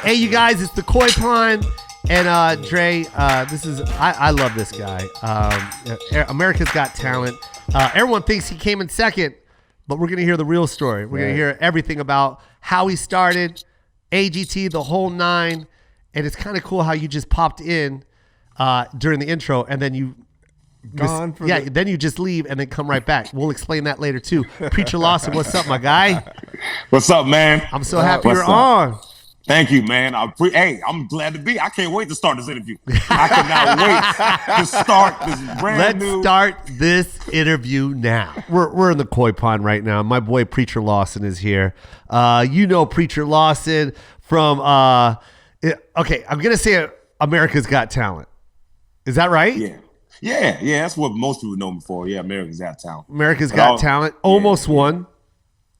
Hey, you guys, it's the Koy Po and Dre. I love this guy. America's Got Talent. Everyone thinks he came in second, but we're gonna hear the real story. We're gonna hear everything about how he started, AGT, the whole nine, and it's kind of cool how you just popped in during the intro, and then you. Then you just leave and then come right back. We'll explain that later too. Preacher Lawson, what's up, my guy? What's up, man? I'm so happy you're on. Thank you, man. Hey, I'm glad to be. I can't wait to start this interview. I cannot wait to start this brand new. Let's start this interview now. We're in the Koy Po right now. My boy Preacher Lawson is here. You know Preacher Lawson from okay, I'm gonna say America's Got Talent. Is that right? Yeah, that's what most people know me for. Yeah, America's Got Talent. America's Got Talent. Almost won.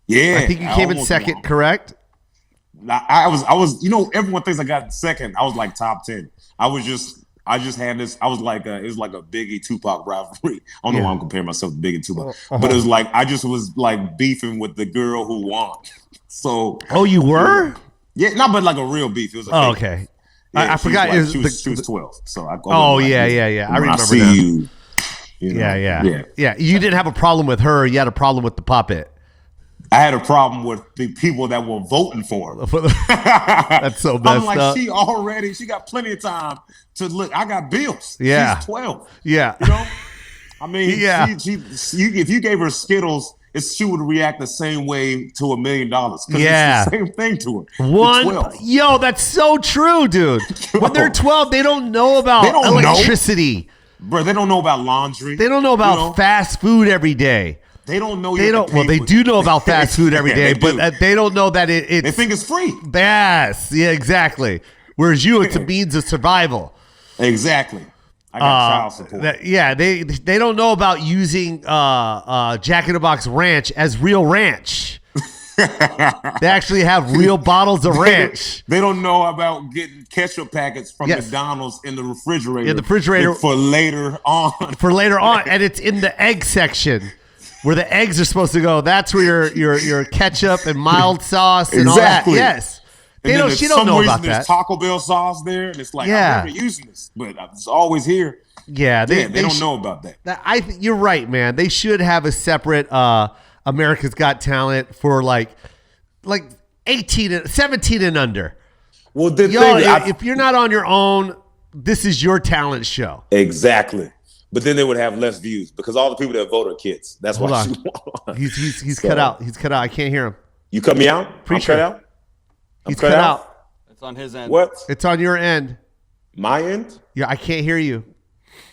Yeah. I think you came in second, correct? I was, everyone thinks I got second. I was like top 10. I just had this, it was like a Biggie Tupac rivalry. I don't know why I'm comparing myself to Biggie and Tupac. But it was like, I just was like beefing with the girl who won. So. Oh, you were? Yeah, not but like a real beef. It was okay. Yeah, I forgot. She was 12. So I yeah. I remember see now. Yeah. You didn't have a problem with her. You had a problem with the puppet. I had a problem with the people that were voting for her. That's so messed I'm like, up. She got plenty of time to look. I got bills. Yeah. She's 12. Yeah. I mean, if you gave her Skittles, she would react the same way to $1 million. Yeah. It's the same thing to her. Yo, that's so true, dude. When they're 12, they don't know about electricity. Bro, they don't know about laundry. They don't know about fast food every day. They don't know. They do know about fast food every day, but they don't know that it's. They think it's free. Yes, yeah, exactly. Whereas it's a means of survival. Exactly. I got child support. They don't know about using Jack in the Box ranch as real ranch. They actually have real bottles of ranch. They don't know about getting ketchup packets from McDonald's in the refrigerator. For later on. And it's in the egg section where the eggs are supposed to go. That's where your ketchup and mild sauce and all that. Yes. She don't know about that. There's Taco Bell sauce there, and it's like, I'm never using this, but it's always here. Yeah, they don't know about that. You're right, man. They should have a separate America's Got Talent for like 17 and under. Well, if you're not on your own, this is your talent show. Exactly. But then they would have less views because all the people that vote are kids. That's why. He's cut out. He's cut out. I can't hear him. You cut me out? Preacher. I'm cut out? He's cut out. It's on his end. What? It's on your end. My end? Yeah, I can't hear you.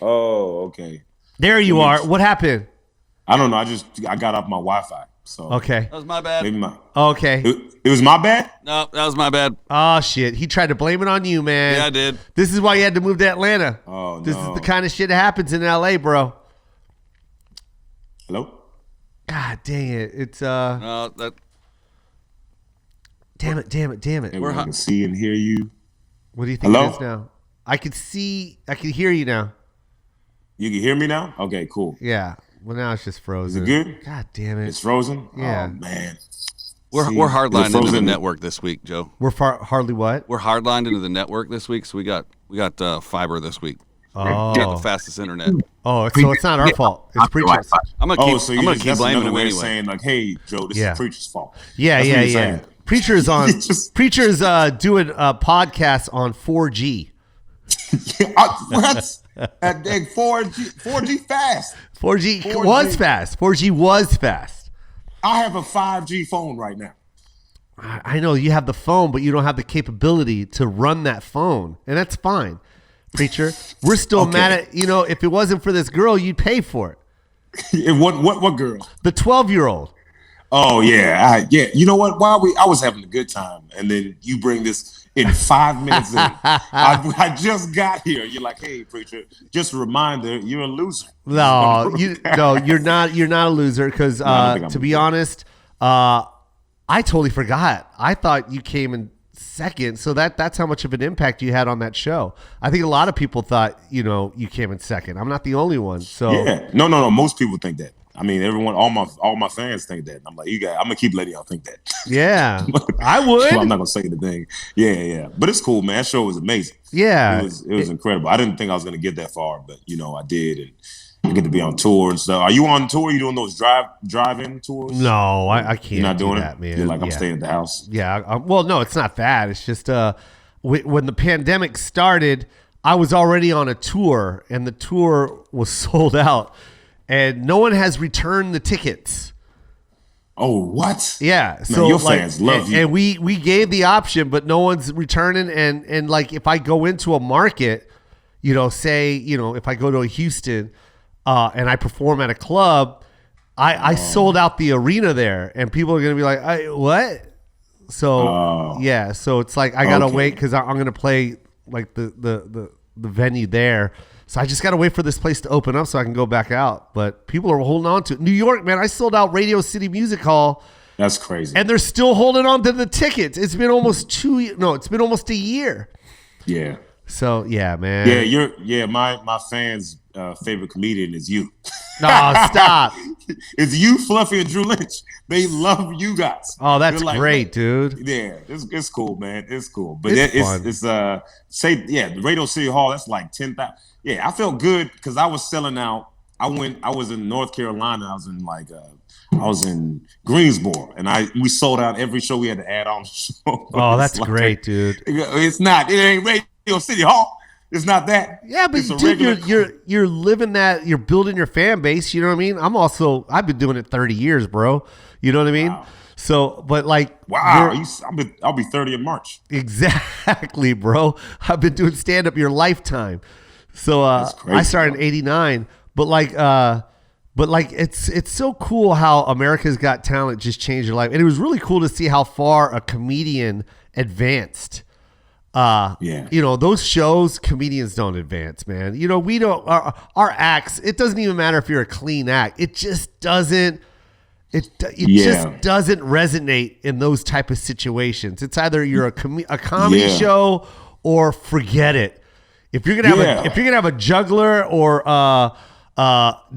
Oh, okay. There you are. What happened? I don't know. I got off my Wi-Fi. So okay. That was my bad. Maybe okay. It was my bad? No, that was my bad. Oh shit. He tried to blame it on you, man. Yeah, I did. This is why you had to move to Atlanta. Oh, This is the kind of shit that happens in LA, bro. Hello? God dang it. It's No, that. Damn it. I can see and hear you. What do you think Hello? it is now? I can hear you now. You can hear me now? Okay, cool. Yeah. Well, now it's just frozen. Is it good? God damn it. It's frozen? Yeah. Oh, man. We're hardlined into the network this week, Joe. We're hardly what? We're hardlined into the network this week, so we got fiber this week. Oh. We got the fastest internet. Oh, so it's not our fault. It's Preacher's. I'm gonna keep blaming him anyway. Saying like, hey, Joe, this is Preacher's fault. Yeah. Preacher's Preacher's doing a podcast on 4G. What? That dang 4G fast. 4G was fast. 4G was fast. I have a 5G phone right now. I know you have the phone, but you don't have the capability to run that phone, and that's fine. Preacher, we're still mad at if it wasn't for this girl, you'd pay for it. What girl? The 12-year-old. Oh yeah, You know what? I was having a good time, and then you bring this in 5 minutes in. I just got here. You're like, hey, Preacher, just a reminder, you're a loser. No, you're not. You're not a loser because to be honest, I totally forgot. I thought you came in second, so that's how much of an impact you had on that show. I think a lot of people thought you came in second. I'm not the only one. So yeah, no. Most people think that. I mean, all my fans think that. And I'm like, I'm gonna keep letting y'all think that. Yeah, I would. So I'm not gonna say anything. Yeah. But it's cool, man. That show was amazing. Yeah, it was incredible. I didn't think I was gonna get that far, but I did, and I get to be on tour and stuff. Are you on tour? Are you doing those drive-in tours? No, I can't. You're not doing that, man. You're like, I'm staying at the house. Yeah. Well, no, it's not that. It's just when the pandemic started, I was already on a tour, and the tour was sold out, and no one has returned the tickets. Oh, what? Yeah. Man, so your fans love you. And we gave the option, but no one's returning. And like, if I go into a market, say, if I go to a Houston, and I perform at a club, I sold out the arena there, and people are going to be like, what? So, yeah. So it's like, I got to wait because I'm going to play like the venue there. So I just got to wait for this place to open up so I can go back out. But people are holding on to it. New York, man, I sold out Radio City Music Hall. That's crazy. And they're still holding on to the tickets. It's been almost it's been almost a year. Yeah. So, yeah, man. Yeah, my fans' favorite comedian is you. No, stop. It's you, Fluffy, and Drew Lynch. They love you guys. Oh, that's great, dude. Yeah, it's cool, man. It's cool. But it's the Radio City Hall, that's like 10,000. Yeah, I felt good because I was selling out. I was in North Carolina. I was in Greensboro, and we sold out every show we had to add on. Oh, that's great, dude. It ain't Radio City Hall. It's not that. Yeah, but dude, you're living that. You're building your fan base. You know what I mean? I've been doing it 30 years, bro. You know what I mean? Wow. So, but like, wow, I'll be 30 in March. Exactly, bro. I've been doing stand up your lifetime. So I started in '89, but it's so cool how America's Got Talent just changed your life, and it was really cool to see how far a comedian advanced. Those shows, comedians don't advance, man. We don't, our acts, it doesn't even matter if you're a clean act. It just doesn't, just doesn't resonate in those type of situations. It's either you're a comedy show or forget it. If you're going to have a juggler or,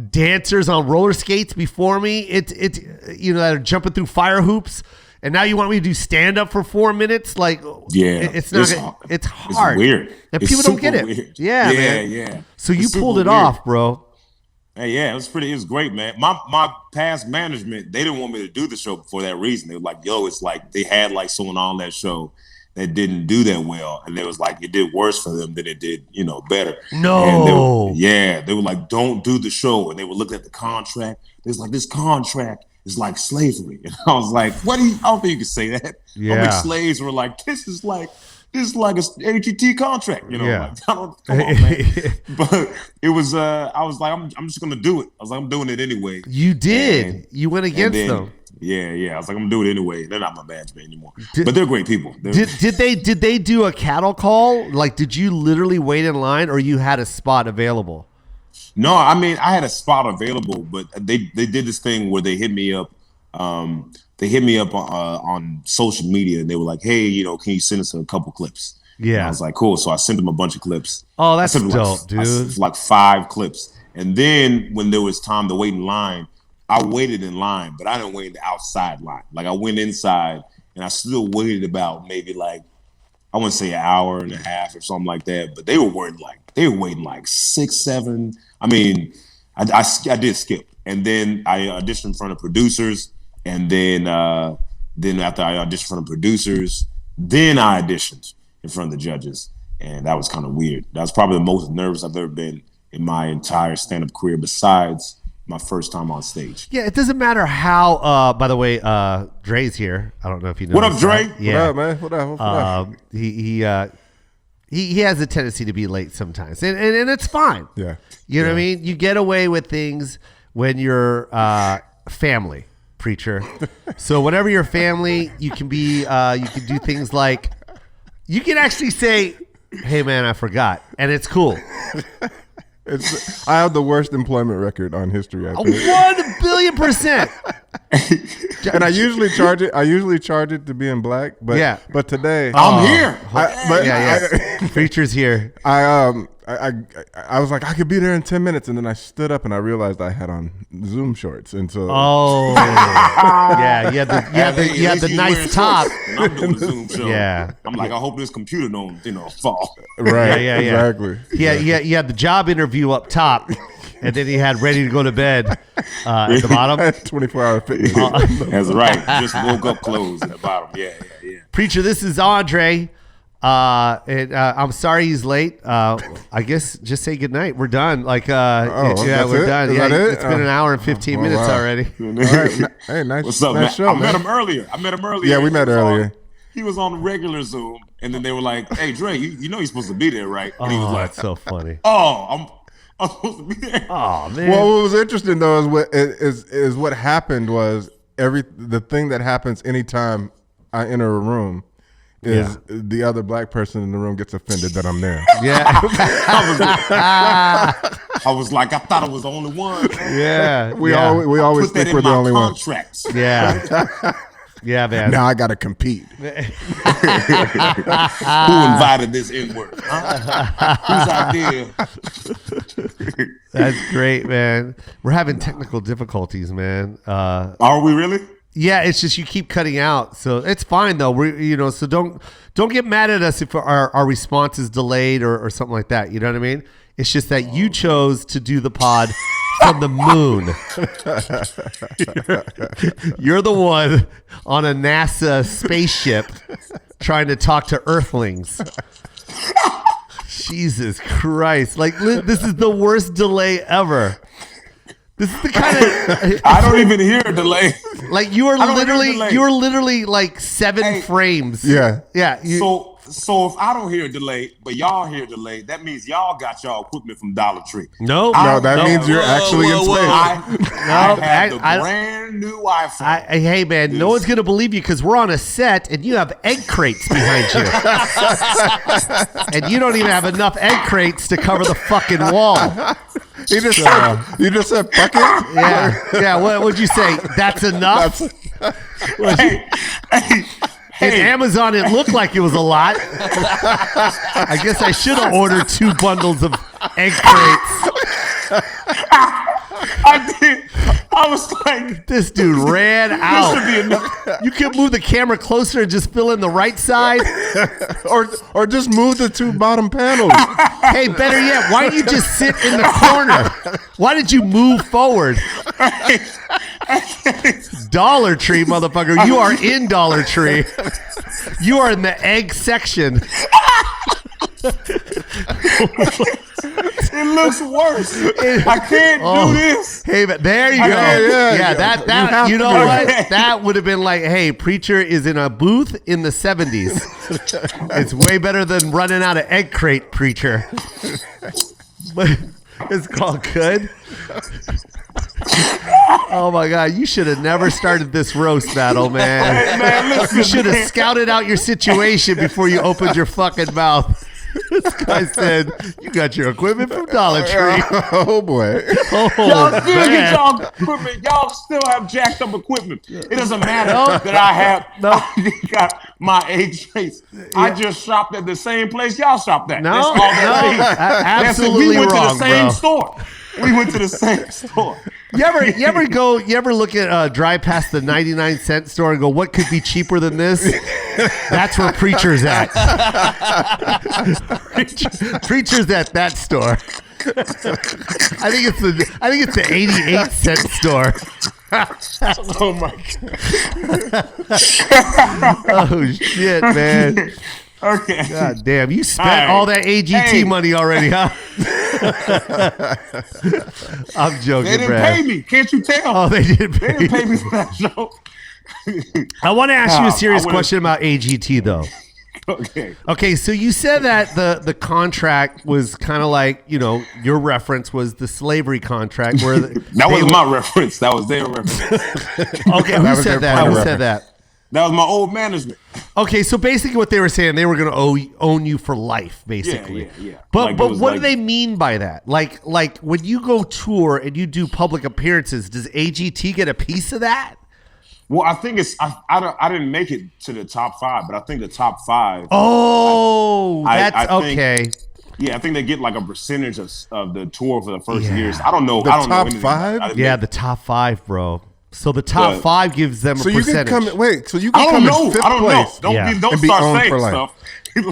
dancers on roller skates before me, that are jumping through fire hoops. And now you want me to do stand up for 4 minutes? Like, it's not. It's hard. It's weird. And people don't get it. Weird. Yeah, man. Yeah. So you pulled it off, bro. Hey, yeah, it was great, man. My past management, they didn't want me to do the show for that reason. They were like, it's like they had like someone on that show that didn't do that well, and it was like it did worse for them than it did, better. No. And they were like, don't do the show, and they would look at the contract. There's like this contract. It's like slavery. And I was like, I don't think you can say that. Yeah. I think slaves were like, this is like a AGT contract, Like, come on, man. But it was, I was like, I'm just going to do it. I was like, I'm doing it anyway. You did. You went against them. Yeah. I was like, I'm going to do it anyway. They're not my management anymore. But they're great people. Did they do a cattle call? Like, did you literally wait in line or you had a spot available? No, I mean, I had a spot available, but they did this thing where they hit me up. They hit me up on social media, and they were like, "Hey, can you send us a couple clips?" Yeah, and I was like, "Cool." So I sent them a bunch of clips. Oh, that's dope, dude. Like 5 clips, and then when there was time to wait in line, I waited in line, but I didn't wait in the outside line. Like I went inside, and I still waited about maybe like I wouldn't say an hour and a half or something like that, but they were waiting like 6, 7. I mean, I did skip, and then I auditioned in front of producers, and then after I auditioned in front of producers, then I auditioned in front of the judges, and that was kind of weird. That was probably the most nervous I've ever been in my entire stand-up career, besides my first time on stage. Yeah, it doesn't matter how. By the way, Dre's here. I don't know if you know. What up, Dre? Yeah. What up, man? What up? He has a tendency to be late sometimes, and it's fine. Yeah, you know what I mean. You get away with things when you're family, preacher. So whenever you're family, you can be. You can do things like you can actually say, "Hey, man, I forgot," and it's cool. I have the worst employment record on history. I think 1,000,000,000%. And I usually charge it to being black, but today I'm here. Preacher's here. I I was like, I could be there in 10 minutes, and then I stood up and I realized I had on Zoom shorts, and so yeah, you had the nice top. I'm doing the Zoom show. Yeah, I'm like, I hope this computer don't fall. Right, yeah, exactly. Yeah, you had the job interview up top, and then you had ready to go to bed at the bottom. 24-hour fitness. That's right. Just woke up clothes at the bottom. Yeah. Preacher, this is Andre. I'm sorry he's late. I guess just say goodnight. We're done. Like, we're done. Is yeah, that it? It's been an hour and 15 minutes already. All right. Hey, nice. What's up, nice man? show, I met him earlier. Yeah, we met earlier. He was on the regular Zoom, and then they were like, "Hey, Dre, you know you're supposed to be there, right?" And he was like, "That's so funny." I'm supposed to be there. Oh man. Well, what was interesting though is what happened was the thing that happens anytime I enter a room is the other black person in the room gets offended that I'm there. Yeah. I was like, I thought I was the only one. Yeah. We always think we're the only one. Yeah. Yeah, man. Now I got to compete. Who invited this N-word? Whose idea? That's great, man. We're having technical difficulties, man. Are we really? Yeah, it's just you keep cutting out, so it's fine though. So don't get mad at us if our response is delayed or something like that. You know what I mean? It's just that you chose to do the pod from the moon. You're the one on a NASA spaceship trying to talk to Earthlings. Jesus Christ! Like this is the worst delay ever. This is the kind of I don't even hear a delay. Like you are literally like 7 frames. Yeah. Yeah. So if I don't hear a delay, but y'all hear a delay, that means y'all got y'all equipment from Dollar Tree. No, that means you're actually in space. I have the brand new iPhone. Hey man, no one's gonna believe you because we're on a set and you have egg crates behind you, and you don't even have enough egg crates to cover the fucking wall. You just said fuck it? Yeah. What would you say? That's enough? In Amazon, it looked like it was a lot. I guess I should have ordered 2 bundles of egg crates. I did. I was like, this dude ran out. This should be enough. You can move the camera closer and just fill in the right side, or just move the 2 bottom panels. Hey, better yet, why didn't you just sit in the corner? Why did you move forward? Dollar Tree, motherfucker. You are in Dollar Tree. You are in the egg section. It looks worse. I can't do this. Hey, but there you go. Yeah, that you know what? That would have been like, hey, Preacher is in a booth in the 70s. It's way better than running out of egg crate, Preacher. But it's called good. Oh my God, you should have never started this roast battle, man. Hey, man, listen, you should have scouted out your situation before you opened your fucking mouth. This guy said, you got your equipment from Dollar Tree. Oh boy. Y'all still get y'all equipment. Y'all still have jacked up equipment. It doesn't matter that I got my egg trace. I just shopped at the same place y'all shopped at. Absolutely we went wrong, to the same bro. store. We went to the same store. You ever look at drive past the 99-cent store and go, what could be cheaper than this? That's where Preacher's at. Preacher's at that store. I think it's the 88-cent store. Oh my God. Oh shit, man. Okay. God damn, you spent all that AGT money already, huh? I'm joking, They didn't Brad. pay me. Can't you tell? Oh, they didn't pay They didn't pay me for that show. I want to ask you a serious question about AGT, though. Okay, so you said that the contract was kind of like, your reference was the slavery contract. Where that wasn't my reference. That was their reference. Okay, who said that? Who said that? That was my old management. Okay, so basically what they were saying, they were going to own you for life, basically. Yeah. But what do they mean by that? Like when you go tour and you do public appearances, does AGT get a piece of that? Well, I think I didn't make it to the top 5, but I think the top 5. Oh, that's I think, okay. Yeah, I think they get like a percentage of the tour for the first years. I don't know. I don't top know 5? Yeah, the top 5, bro. So the top 5 gives them a percentage. You can come. Wait, so you can come in 5th place. Don't start saying stuff.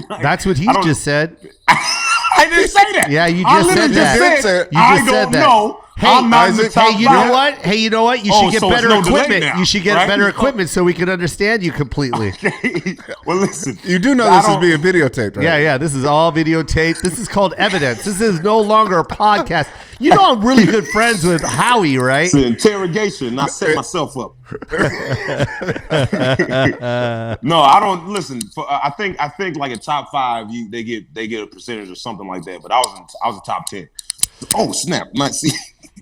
Like, that's what he just said. I didn't say that. Yeah, you just said that. I don't know. Hey, I'm not in the top you know what? Hey, you know what? You should get better equipment. Now, you should get better equipment so we can understand you completely. Okay. Well, listen. You do know this is being videotaped, right? Yeah. This is all videotaped. This is called evidence. This is no longer a podcast. You know I'm really good friends with Howie, right? It's an interrogation. I set myself up. No, I don't listen. I think like a top 5, they get a percentage or something like that. But I was a top 10. Oh snap! Might see.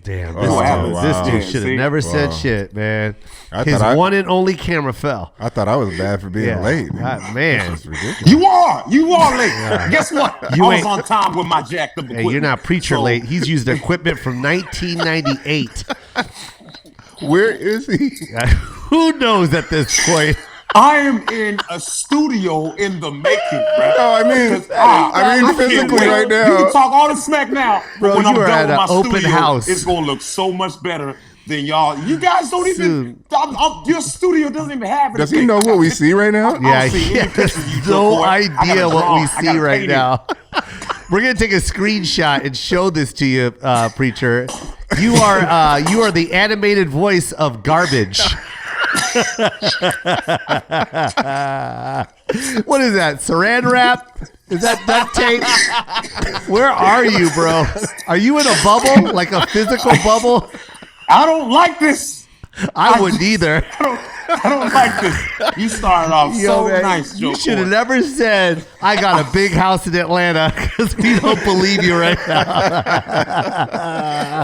Damn, wow. This dude should have never said shit, man. His one and only camera fell. I thought I was bad for being late. Man. You are late. Guess what? I was on time with my jacked up equipment. Hey, you're not preacher late. He's used equipment from 1998. Where is he? Who knows at this point? I am in a studio in the making, bro. No, I mean physically right now. You can talk all the smack now, bro. When you are at an open house. It's gonna look so much better than y'all. You guys don't even. Your studio doesn't even have it. Does he know what we see right now? Yeah, he has no idea what we see right now. We're gonna take a screenshot and show this to you, preacher. You are the animated voice of garbage. What is that? Saran wrap? Is that duct tape? Where are you, bro? Are you in a bubble? Like a physical bubble? I don't like this. I wouldn't either. I don't like this. You started off nice, Joe. You should have never said, I got a big house in Atlanta, because we don't believe you right now.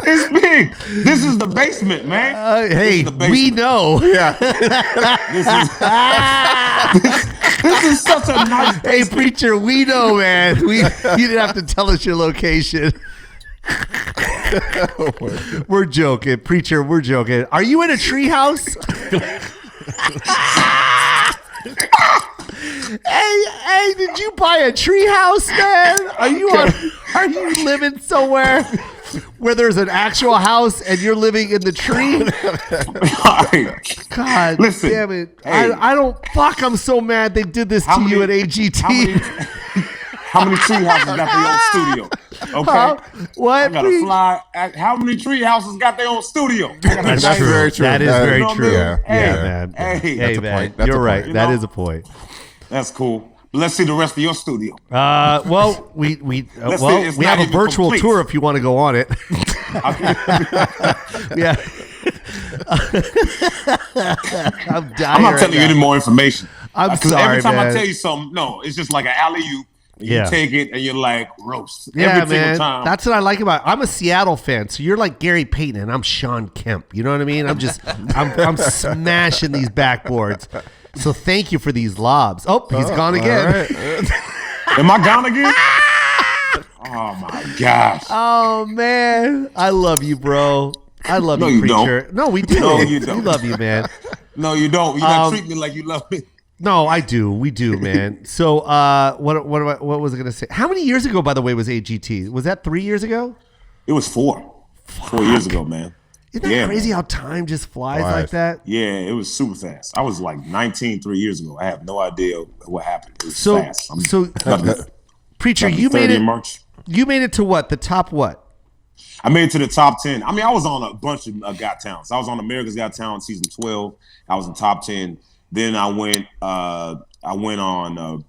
It's big. This is the basement, man. Hey, we know. Yeah. This is such a nice basement. Hey, preacher, we know, man. You didn't have to tell us your location. We're joking, preacher. We're joking. Are you in a treehouse? Hey, did you buy a treehouse, man? Are you living somewhere where there's an actual house and you're living in the tree? God, listen, damn it! Hey. I don't. Fuck! I'm so mad they did this to you at AGT. How many tree houses got their own studio? Okay. What? I gotta fly. How many tree houses got their own studio? That's very true. That is very true. Yeah, man. Hey, man. You're right. That is a point. That's cool. Let's see the rest of your studio. Well, we have a virtual complete tour if you want to go on it. Yeah. I'm dying. I'm not telling you any more information. I'm sorry, every time man. I tell you something, no, it's just like an alley-oop. You take it and you're like, roast. Yeah, every man. Time. That's what I like about it. I'm a Seattle fan, so you're like Gary Payton and I'm Sean Kemp. You know what I mean? I'm smashing these backboards. So thank you for these lobs. Oh, he's gone again. Right. Am I gone again? Oh my gosh. Oh man. I love you, bro. I love you, preacher. Don't. No, we do. No, you don't. We love you, man. No, you don't. You not treat me like you love me. No, I do. We do, man. So, what was I going to say? How many years ago, by the way, was AGT? Was that 3 years ago? It was 4. 4 years ago, man. Isn't that crazy how time just flies like that? Yeah, it was super fast. I was like 19 3 years ago. I have no idea what happened. It was fast. Preacher, you made it. March. You made it to what? The top what? I made it to the top 10. I mean, I was on a bunch of Got Talents. I was on America's Got Talent season 12. I was in top 10. Then I went on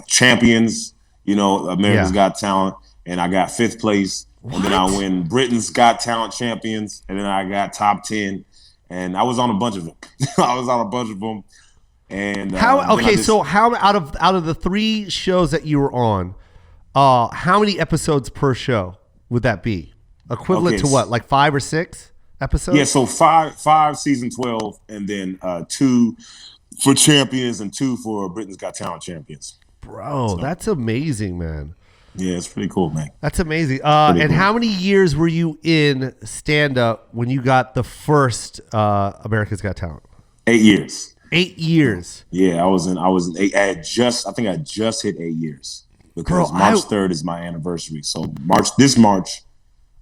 Champions, America's Got Talent, and I got 5th place. What? And then I went Britain's Got Talent Champions, and then I got top 10. And I was on a bunch of them. And so how out of the 3 shows that you were on, how many episodes per show would that be? Equivalent to what, like 5 or 6 episodes? Yeah, so five season 12, and then 2 for Champions and 2 for Britain's Got Talent Champions. Bro, that's amazing, man. Yeah, it's pretty cool, man. That's amazing. And how many years were you in stand-up when you got the first America's Got Talent? 8 years. 8 years. Yeah, I was in 8. I think I just hit 8 years. because March 3rd is my anniversary. So this March,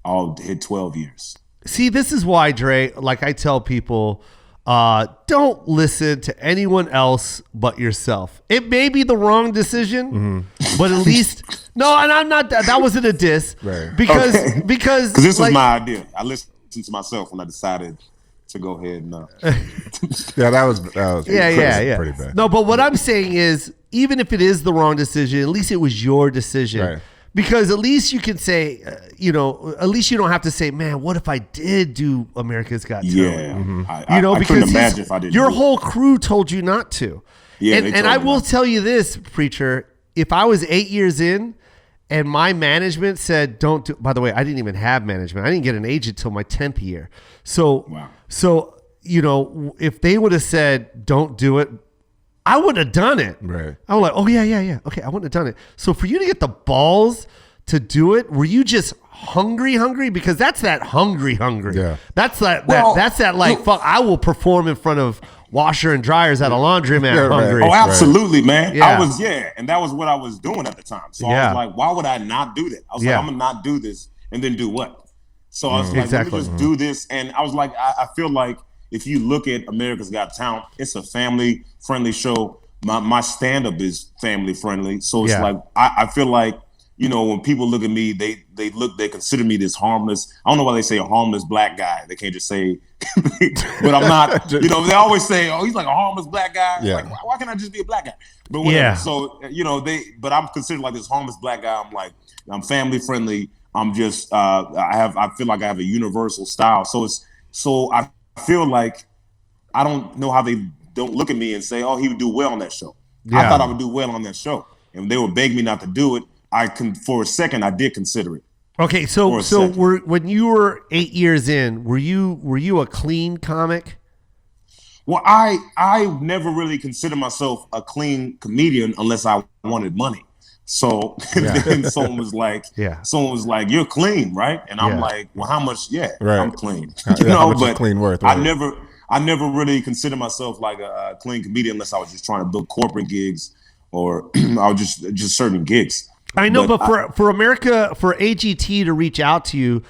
I'll hit 12 years. See, this is why, Dre, like I tell people, don't listen to anyone else but yourself. It may be the wrong decision, but at least no. And I'm not. That wasn't a diss, right? Because this was my idea. I listened to myself when I decided to go ahead and. Yeah, that was pretty bad. No, but what I'm saying is, even if it is the wrong decision, at least it was your decision. Right. Because at least you can say, at least you don't have to say, man, what if I did do America's Got Talent? Yeah. I couldn't imagine if I didn't. Your whole crew told you not to. Yeah, and I will tell you this, Preacher, if I was 8 years in and my management said, don't do, by the way, I didn't even have management. I didn't get an agent until my 10th year. So, if they would have said, don't do it, I wouldn't have done it. Right. I was like, oh, yeah. Okay, I wouldn't have done it. So for you to get the balls to do it, were you just hungry? Because that's that hungry. Yeah. That's that like, fuck, I will perform in front of washer and dryers at a laundromat hungry. Oh, absolutely, man. Yeah. And that was what I was doing at the time. So I was like, why would I not do that? I was like, I'm going to not do this and then do what? So I was like, let me just do this. And I was like, I feel like, if you look at America's Got Talent, it's a family-friendly show. My stand-up is family-friendly. So it's like, I feel like, when people look at me, they consider me this harmless. I don't know why they say a harmless black guy. They can't just say, but I'm not, they always say, oh, he's like a harmlous black guy. Yeah. Like, why can't I just be a black guy? But whatever. Yeah. So, but I'm considered like this harmless black guy. I'm like, I'm family-friendly. I'm just, I feel like I have a universal style. So I feel like I don't know how they don't look at me and say, oh, he would do well on that show. Yeah. I thought I would do well on that show. And they would beg me not to do it. For a second, I did consider it. Okay, so when you were 8 years in, were you a clean comic? Well, I never really considered myself a clean comedian unless I wanted money. So then someone was like, you're clean, right? And I'm like, well, how much? Yeah, right. I'm clean. How much is clean worth? Right? I never really considered myself like a clean comedian unless I was just trying to book corporate gigs or I was just certain gigs. I know, but for America, for AGT to reach out to you,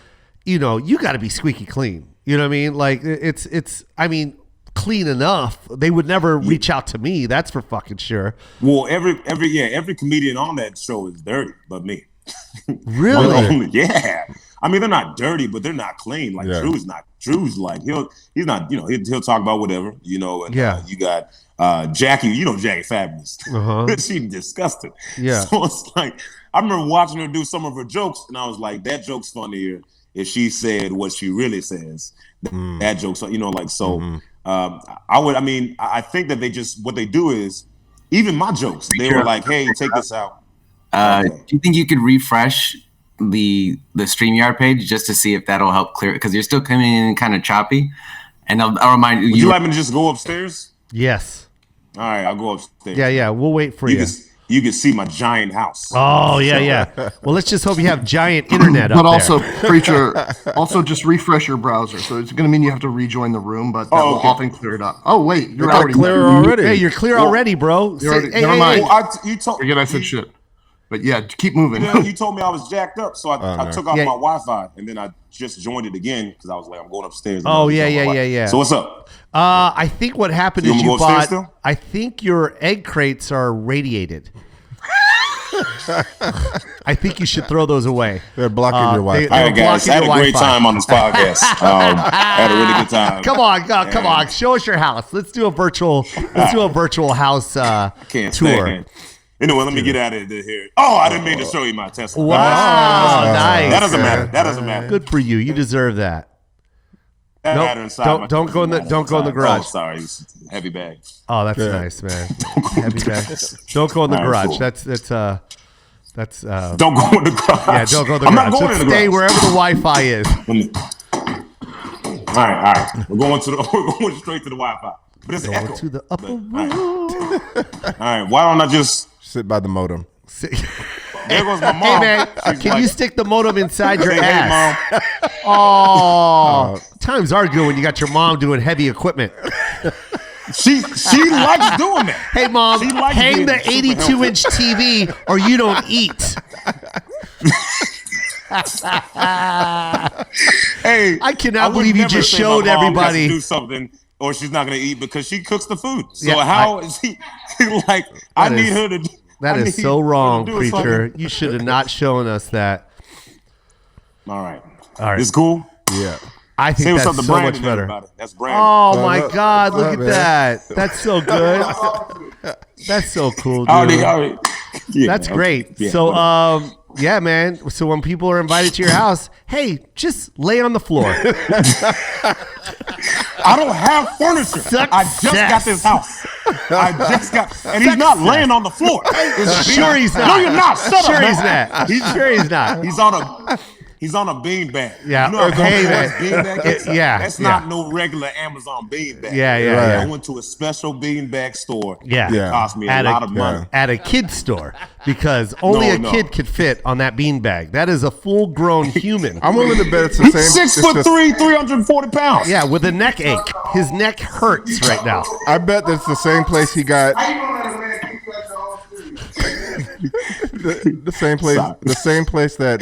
you got to be squeaky clean. You know what I mean? Like clean enough. They would never reach out to me. That's for fucking sure. Well, every comedian on that show is dirty, but me. Really? Yeah. I mean, they're not dirty, but they're not clean. Like Drew's not. Drew's like he's not. He'll talk about whatever. And you got Jackie. Jackie Fabulous. She's disgusting. Yeah. So it's like I remember watching her do some of her jokes, and I was like, that joke's funnier if she said what she really says. That joke's so. I think that what they do is, even my jokes, they were like, hey, take this out. Do you think you could refresh the StreamYard page just to see if that'll help clear it? Because you're still coming in kind of choppy. And I'll remind you. Would you like me to just go upstairs? Yes. All right, I'll go upstairs. Yeah, we'll wait for you. You can see my giant house. Oh, yeah. Well, let's just hope you have giant internet up there. But also, Preacher, just refresh your browser. So it's going to mean you have to rejoin the room, but that will often clear it up. Oh, wait. You're already clear already. Hey, you're clear already, bro. Never mind. Well, Forget I said shit. But yeah, keep moving. You told me I was jacked up, so I took off my Wi-Fi, and then I just joined it again because I was like, I'm going upstairs. Oh, yeah. So what's up? I think what happened is you bought. I think your egg crates are radiated. I think you should throw those away. They're blocking your Wi-Fi. All right, guys. I had a great time on this podcast. I had a really good time. Come on. Show us your house. Let's do a virtual house tour. Anyway, let me get out of here. Oh, I didn't mean to show you my Tesla. Wow, nice. That doesn't matter. Good for you. You deserve that. Don't go in the garage. Oh, sorry, heavy bag. Oh, that's nice, man. Heavy bag. Don't go in the garage. Cool. That's Don't go in the garage. Yeah, don't go in the garage. I'm not going in the garage. Stay wherever the Wi-Fi is. All right. We're going straight to the Wi-Fi. But it's going to the upper room. All right. Why don't I just sit by the modem? There goes my mom. Hey, man, can you stick the modem inside your ass? Hey, Mom. Times are good when you got your mom doing heavy equipment. She likes doing that. Hey, Mom, hang the 82-inch TV or you don't eat. Hey, I cannot believe you just showed everybody. Do something, or she's not going to eat because she cooks the food. So how is he like? I need her to. That is so wrong, Preacher. You should have not shown us that. All right. It's cool. Yeah. I think that's so much better. That's Brandon. Oh my God! Look at that. That's so good. That's so cool, dude. Yeah, that's great. Yeah, so, yeah, man. So when people are invited to your house, hey, just lay on the floor. I don't have furniture. I just got this house. And he's not laying on the floor. Sure he's not. No, you're not. Sure he's not. Sure he's not. He's on a beanbag. Yeah. You know Hey, man. That's not no regular Amazon beanbag. Yeah. I went to a special beanbag store. Yeah. It cost me a lot of money. At a kid's store, because only a kid could fit on that beanbag. That is a full-grown human. I'm willing to bet it's the same. 6'3", 340 pounds. Yeah, with a neck ache. His neck hurts right now. I bet that's the same place he got. The same place that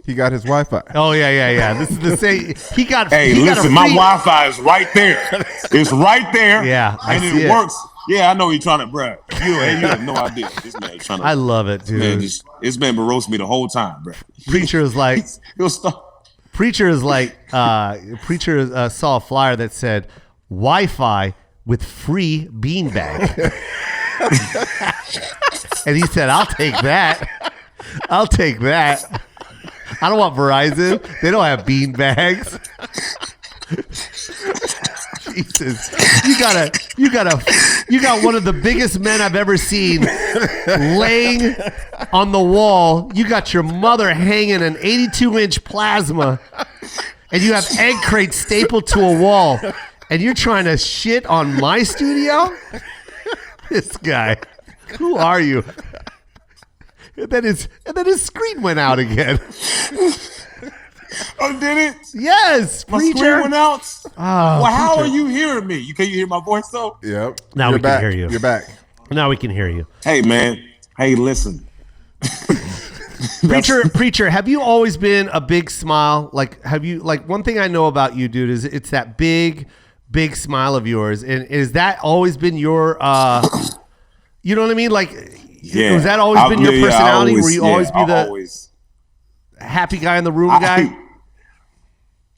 he got his Wi-Fi. Oh yeah. This is the same. He got. Hey, listen, my Wi-Fi is right there. It's right there. Yeah, and it works. Yeah, I know you're trying to brag. You have no idea. This man trying to. I love it, dude. This man been roasting me the whole time, bro. Preacher is like. Preacher saw a flyer that said Wi-Fi with free beanbag. And he said, I'll take that. I don't want Verizon. They don't have bean bags. Jesus. You got one of the biggest men I've ever seen laying on the wall. You got your mother hanging an 82-inch plasma, and you have egg crates stapled to a wall, and you're trying to shit on my studio? This guy. Who are you? And then his screen went out again. Oh, did it? Yes, my Preacher. screen went out. Oh, well, how are you hearing me? Can you hear my voice though? Yep. Now we can hear you. You're back. Now we can hear you. Hey, man. Hey, listen. Preacher, have you always been a big smile? One thing I know about you, dude, is it's that big smile of yours. And is that always been your you know what I mean? Has that always been your personality? Were you always be the happy guy in the room guy?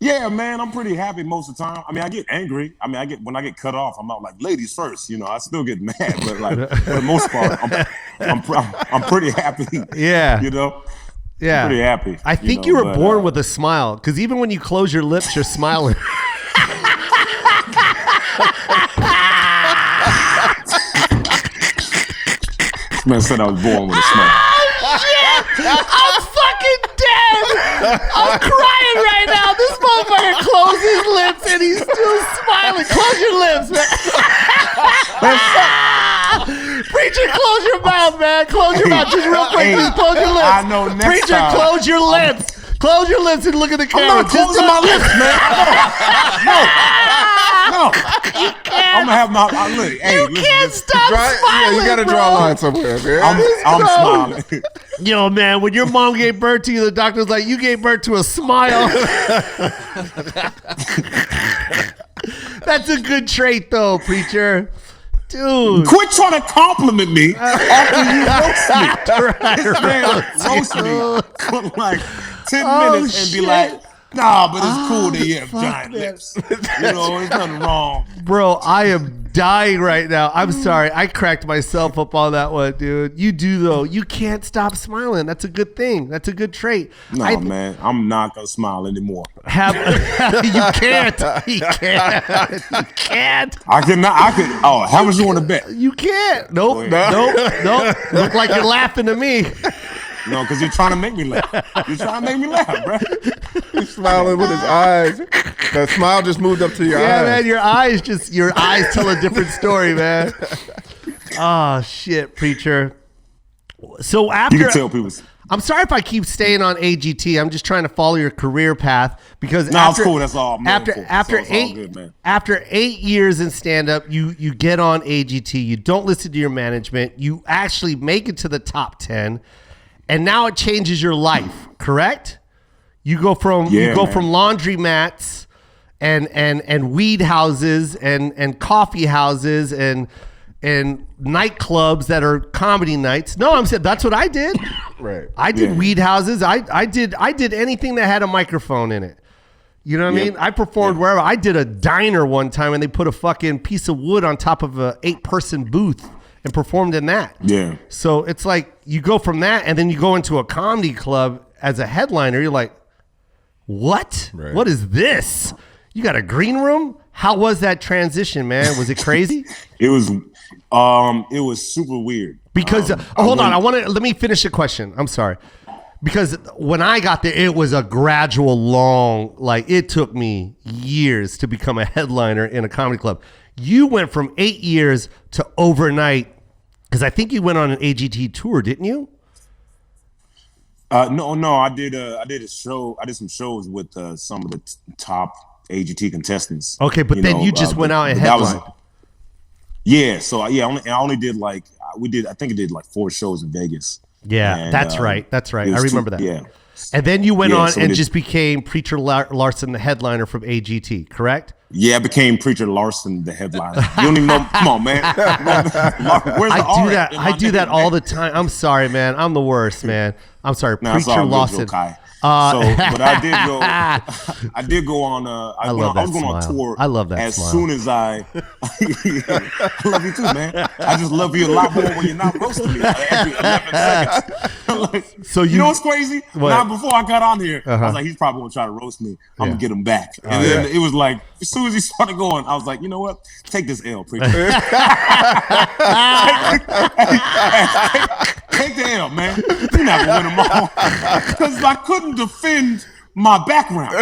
Yeah, man, I'm pretty happy most of the time. I mean, I get angry. I mean, when I get cut off, I'm out like ladies first. You know, I still get mad, but for the most part, I'm pretty happy. Yeah, you know. Yeah, I'm pretty happy. I think you were born with a smile, because even when you close your lips, you're smiling. Man said I was born with a smile. Oh, shit! I'm fucking dead! I'm crying right now. This motherfucker closed his lips and he's still smiling. Close your lips, man. Preacher, close your mouth, man. Close your mouth. Just real quick, just close your lips. I know next Preacher, time. Close your lips. Close your lips and look at the camera. I'm not closing my lips, man. No. I'm gonna have my look. Hey, you can't stop smiling. Yeah, you gotta draw a line somewhere, man. I'm smiling. Yo, man, when your mom gave birth to you, the doctor was like, "You gave birth to a smile." That's a good trait, though, Preacher. Dude, quit trying to compliment me after you roast me. Roast me for like 10 minutes and be like, nah, but it's cool that you have giant lips. You know, there's nothing wrong. Bro, I am dying right now. I'm sorry. I cracked myself up on that one, dude. You do, though. You can't stop smiling. That's a good thing. That's a good trait. No, man. I'm not going to smile anymore. You can't. You can't. I cannot. Oh, how much you want to bet? You can't. Nope. Look like you're laughing to me. No, because you're trying to make me laugh. You're trying to make me laugh, bro. He's smiling with his eyes. That smile just moved up to your eyes. Yeah, man, your eyes tell a different story, man. Oh, shit, Preacher. So after, you can tell people. I'm sorry if I keep staying on AGT. I'm just trying to follow your career path because it's cool. That's all. After 8 years in stand up, you get on AGT. You don't listen to your management. You actually make it to the top 10, and now it changes your life. Correct? You go from from laundromats and weed houses and coffee houses and nightclubs that are comedy nights. No, I'm saying that's what I did. Right. I did weed houses. I did anything that had a microphone in it. You know what I mean? I performed wherever. I did a diner one time and they put a fucking piece of wood on top of a 8-person booth and performed in that. Yeah. So it's like you go from that and then you go into a comedy club as a headliner. You're like, what? Right. What is this? You got a green room? How was that transition, man? Was it crazy? It was super weird. Because hold on, let me finish the question. I'm sorry. Because when I got there, it was a gradual, long, like it took me years to become a headliner in a comedy club. You went from 8 years to overnight, because I think you went on an AGT tour, didn't you? No, I did a show. I did some shows with some of the top AGT contestants. Okay, but then you just went out and headlined. So I only did I think I did like 4 shows in Vegas. Yeah, and, that's right. I remember that. Yeah. And then you went on and just became Preacher Lawson, the headliner from AGT, correct? Yeah, I became Preacher Lawson, the headliner. You don't even know. Come on, man. Where's the I do that all the time. I'm sorry, man. I'm the worst, man. I'm sorry, Preacher Lawson. But I did go on. I was going on tour. I love that. As soon as I love you too, man. I just love you a lot more when you're not roasting me every 11 seconds. So you know what's crazy? Now, before I got on here, I was like, he's probably gonna try to roast me. I'm gonna get him back. And then it was like, as soon as he started going, I was like, you know what? Take this L, Preacher. Take the L, man. You're not gonna win them all because I couldn't defend my background.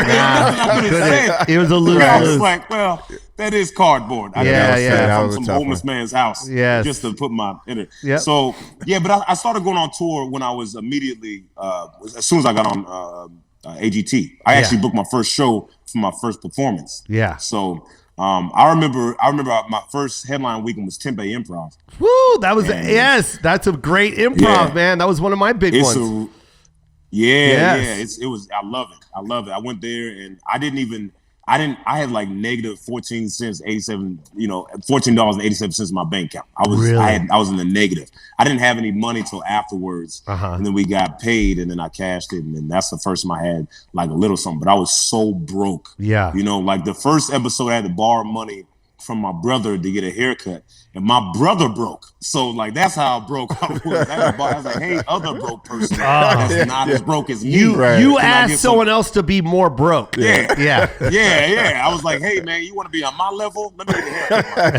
It was a lose. I was like, well, that is cardboard. I that from some homeless man's house. Just to put my in it. Yep. So but I started going on tour when I was immediately as soon as I got on AGT. I actually booked my first show for my first performance. Yeah. So I remember my first headline weekend was Tempe Improv. Woo! That was that's a great improv, man. That was one of my big ones. It was. I love it. I went there and I had like negative 14 cents, 87, $14.87 in my bank account. I was in the negative. I didn't have any money till afterwards. And then we got paid and then I cashed it. And then that's the first time I had like a little something, but I was so broke. Yeah. Like the first episode I had to borrow money from my brother to get a haircut, and my brother broke. So like that's how broke I was. I was like, hey, other broke person that's not as broke as me. You asked someone else to be more broke. Yeah. I was like, hey man, you want to be on my level? Let me get a haircut.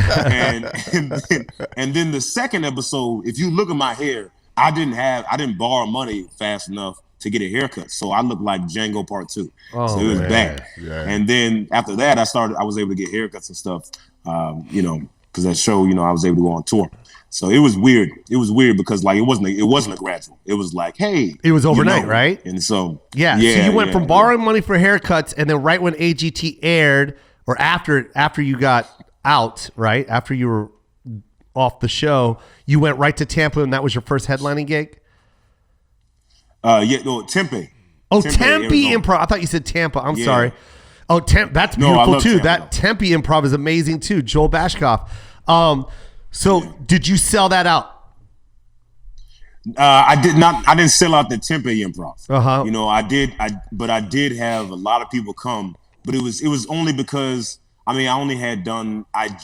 and then the second episode, if you look at my hair, I didn't borrow money fast enough to get a haircut. So I looked like Django Part 2. So it was bad. Yeah. And then after that, I was able to get haircuts and stuff, because that show, I was able to go on tour. So it was weird. It was weird because like it wasn't a gradual. It was like, hey. It was overnight, right? And so. So you went from borrowing money for haircuts and then right when AGT aired or after you got out, right? After you were off the show, you went right to Tampa and that was your first headlining gig? Tempe. Oh, Tempe Improv. I thought you said Tampa. I'm sorry. Oh, that's beautiful too. That Tempe Improv is amazing too. Joel Bashkoff. So did you sell that out? I did not. I didn't sell out the Tempe Improv. But I did have a lot of people come. But it was only because I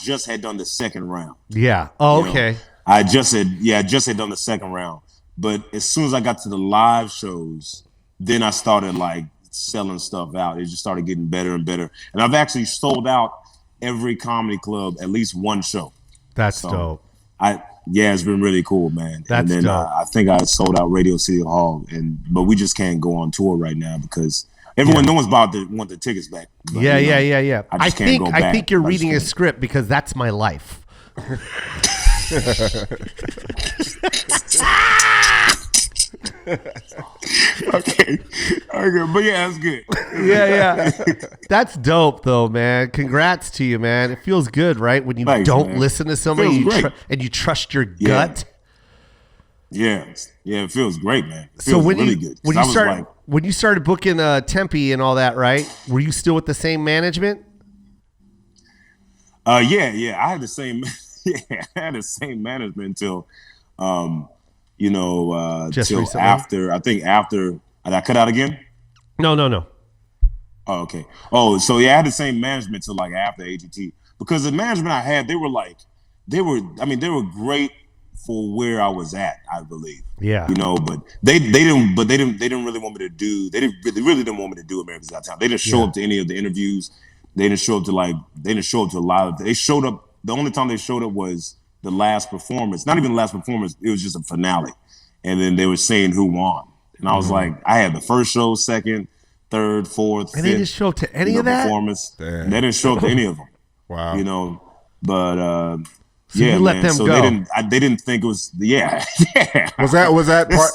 just had done the second round. Yeah. Oh, okay. I just had done the second round. But as soon as I got to the live shows, then I started like selling stuff out. It just started getting better and better. And I've actually sold out every comedy club at least one show. That's dope. It's been really cool, man. That's and then dope. I think I sold out Radio City Hall, but we just can't go on tour right now because no one's about to want the tickets back. But, yeah. I think you're reading a script because that's my life. Okay. But yeah, that's good. Yeah. That's dope, though, man. Congrats to you, man. It feels good, right? When you don't listen to somebody and you trust your gut. Yeah, it feels great, man. It So feels really good. When you started booking Tempe and all that, right? Were you still with the same management? Yeah. I had the same. Yeah, I had the same management until, Just till recently? after. Did I cut out again? No. Oh, okay. Oh, so yeah, I had the same management till like after AGT, because the management I had, they were great for where I was at, I believe. Yeah. But they didn't really want me to do. They really didn't want me to do America's Got Talent. They didn't show up to any of the interviews. They didn't show up to a lot of. They showed up. The only time they showed up was the last performance. Not even the last performance. It was just a finale, and then they were saying who won. And I was like, I had the first show, second, third, fourth, and fifth. they didn't show up to any of that performance. And they didn't show up to any of them. Wow. But so you let them go. They didn't think it was. Yeah. Was that part?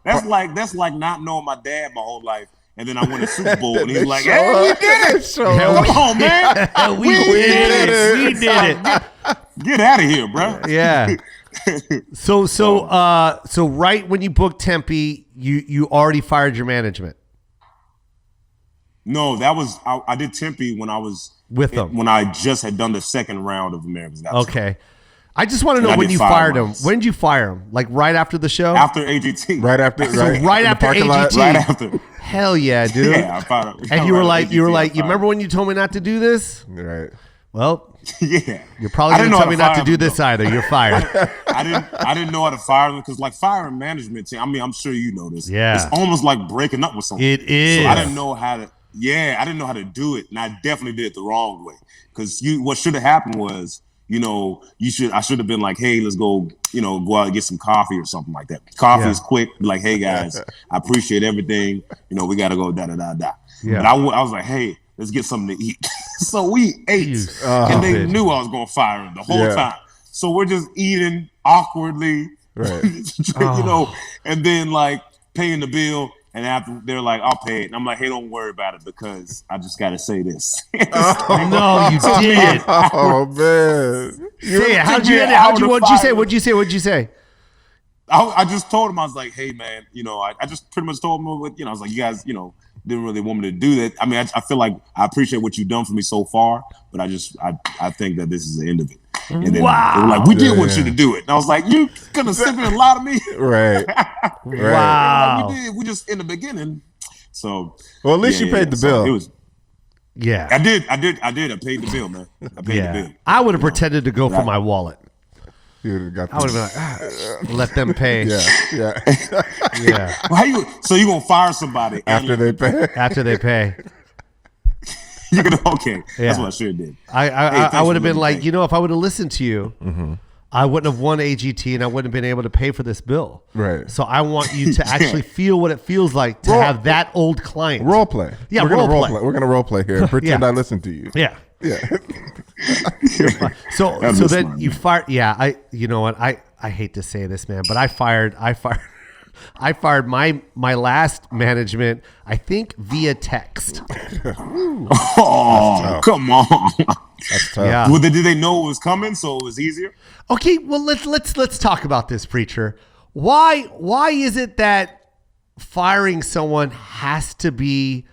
That's like not knowing my dad my whole life. And then I won a Super Bowl, and he's like, "Hey, we did it! Come on, man, we did it! Get out of here, bro!" Yeah. So right when you booked Tempe, you already fired your management. No, that was I did Tempe when I was with them, when I just had done the second round of America's Got Talent. Okay. I just want to know when you fired him. When did you fire him? Like right after the show? After AGT. Right after AGT. Right after. Hell yeah, dude. Yeah, I fired him. And you were like, you remember when you told me not to do this? Right. Well, yeah. You're probably going to tell me not to do this either. You're fired. I didn't know how to fire them, because like firing management team, I mean, I'm sure you know this. Yeah. It's almost like breaking up with someone. It is. So I didn't know how to do it, and I definitely did it the wrong way. Because what should have happened was, I should have been like, hey, let's go out and get some coffee or something like that. Coffee is quick. Be like, hey guys, I appreciate everything. We got to go da da da da. Yeah. But I was like, hey, let's get something to eat. So we ate, and they knew I was going to fire him the whole time. So we're just eating awkwardly, right? And then like paying the bill. And after they're like, I'll pay it. And I'm like, hey, don't worry about it, because I just got to say this. No, you did. Oh, man. Say it. How'd you end it? What'd you say? I just told him, I was like, hey, man, I just pretty much told him, I was like, you guys, didn't really want me to do that. I mean, I feel like I appreciate what you've done for me so far, but I think that this is the end of it. And then they were like, we did want you to do it. And I was like, you gonna sit there and lie to me? Right. Wow. Like, we did. We just in the beginning. So well, at least you paid the bill. It was. Yeah. I did. I paid the bill, man. I paid the bill. I would have pretended to go for my wallet. You would have got. I would have been like, let them pay. Yeah. Well, so you gonna fire somebody after they pay? After they pay. Okay. That's what I should have did. I would have been like, if I would have listened to you, I wouldn't have won AGT, and I wouldn't have been able to pay for this bill. Right. So I want you to actually feel what it feels like to have that old client. Role play. Yeah, we're gonna role play. We're gonna role play here. Pretend I listened to you. Yeah. So then you fired. Yeah. You know what? I hate to say this, man, but I fired my last management, I think, via text. Oh, come on. That's tough. Yeah. Well, did they know it was coming, so it was easier? Okay, well let's talk about this, preacher. Why is it that firing someone has to be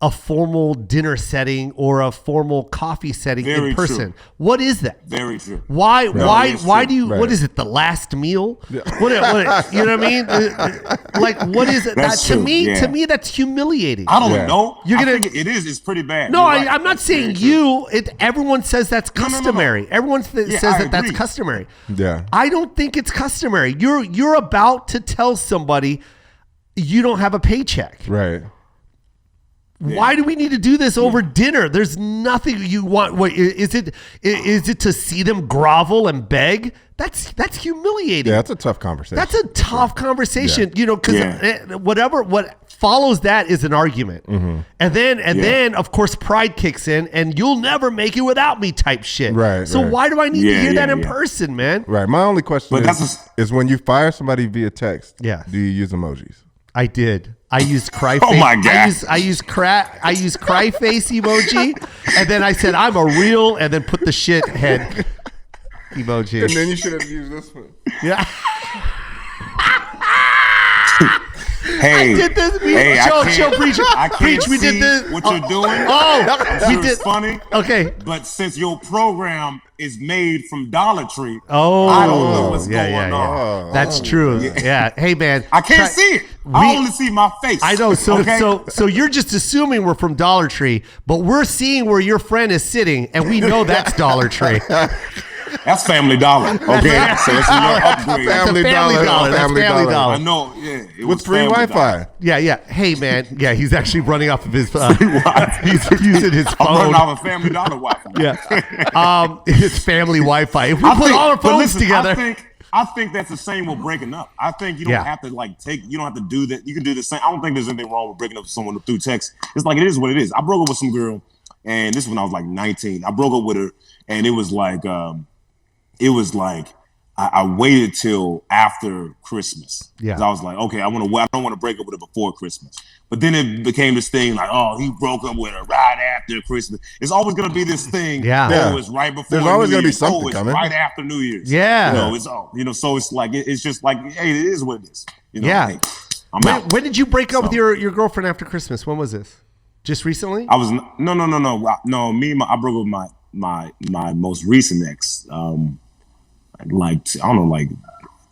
a formal dinner setting or a formal coffee setting in person? True. What is that? Very true. Why do you? Right. What is it? The last meal? Yeah. What you know what I mean? Like, what is it? That's that, true. To me, that's humiliating. I don't know. I think it is. It's pretty bad. No, right. I'm not saying you. Everyone says that's customary. No. Everyone says that's customary. Yeah. I don't think it's customary. You're about to tell somebody you don't have a paycheck. Right. Yeah. Why do we need to do this over dinner? There's nothing you want. What is it? Is it to see them grovel and beg? That's humiliating. Yeah, that's a tough conversation. That's a tough conversation. Yeah. Because what follows that is an argument. And then of course pride kicks in, and you'll never make it without me type shit. Right. So why do I need to hear that in person, man? Right. My only question is when you fire somebody via text, do you use emojis? I did. I used cry face. Oh my God. I used cry face emoji, and then I said I'm a real, and then put the shit head emoji. And then you should have used this one. Yeah. Hey, I did this. Preach. We did this. What you're doing? We did. It's funny. Okay. But since your program is made from Dollar Tree, Oh, I don't know what's going on. That's true. Yeah. Hey, man. I can't see it. I only see my face. I know. So, okay? so you're just assuming we're from Dollar Tree, but we're seeing where your friend is sitting, and we know that's Dollar Tree. That's Family Dollar. Okay, so it's a little upgrade. Family Dollar. That's Family Dollar. I know. Yeah, it with was free Family Wi-Fi. Dollar. Yeah. Hey, man. Yeah, he's actually running off of his. He's using his phone. I'm running off of Family Dollar Wi-Fi. Yeah. It's family Wi-Fi. If we put all our phones together. I think that's the same with breaking up. I think you don't have to you don't have to do that. You can do the same. I don't think there's anything wrong with breaking up with someone through text. It's like, it is what it is. I broke up with some girl, and this is when I was like 19. I broke up with her, and it was like, I waited till after Christmas. Yeah. I was like, okay, I don't want to break up with her before Christmas. But then it became this thing like, oh, he broke up with her right after Christmas. It's always going to be this thing. Yeah. Oh, it's right before. There's always going to be something coming. Right after New Year's. Yeah. It's so it's like, it's just like, hey, it is what it is. Yeah. Hey, I'm out. When did you break up with your girlfriend after Christmas? When was this? Just recently? I was no. I broke up with my most recent ex. Like I don't know, like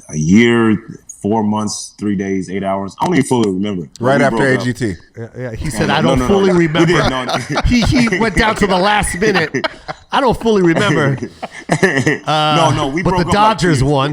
a year, 4 months, 3 days, 8 hours. I don't even fully remember. Right after AGT. Yeah, he said, I don't fully remember. He went down to the last minute. I don't fully remember. We but broke the up Dodgers won.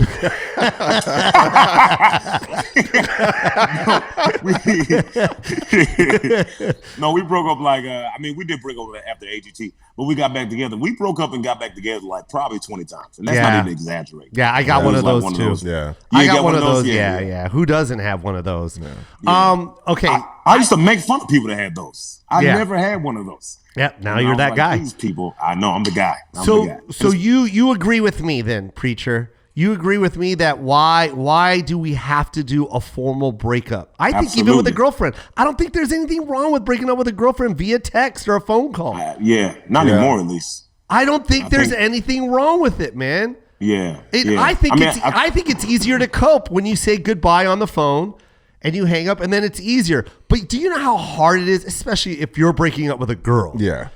We broke up like, we did break up after AGT, but we got back together. We broke up and got back together like probably 20 times. And that's not even exaggerating. Yeah, I got one of those too. Yeah. I got one of those. Yeah. Who doesn't have one of those? Yeah. Okay. I used to make fun of people that had those. I never had one of those. Yeah, now you're that guy. These people, I know I'm the guy. So you agree with me then, Preacher? You agree with me that why do we have to do a formal breakup? I think even with a girlfriend, I don't think there's anything wrong with breaking up with a girlfriend via text or a phone call. Not anymore at least. I don't think there's anything wrong with it, man. Yeah. I think it's easier to cope when you say goodbye on the phone and you hang up, and then it's easier. But do you know how hard it is, especially if you're breaking up with a girl? Yeah.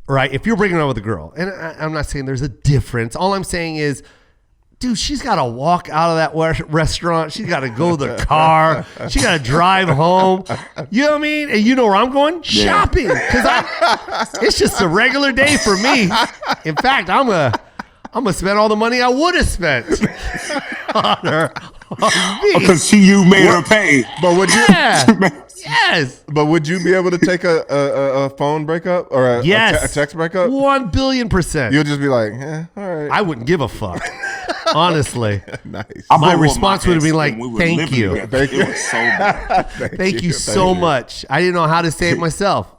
Right? If you're breaking up with a girl, and I'm not saying there's a difference. All I'm saying is, dude, she's got to walk out of that restaurant. She's got to go to the car. She got to drive home. You know what I mean? And you know where I'm going? Shopping. Because it's just a regular day for me. In fact, I'm gonna spend all the money I would have spent on her. Because you made her pay. But would you? Yes. But would you be able to take a phone breakup or a text breakup? 1,000,000,000%. You'll just be like, all right. I wouldn't give a fuck. Honestly. Nice. My response would have been like, thank you. It was so bad. Thank you so much. I didn't know how to say it myself.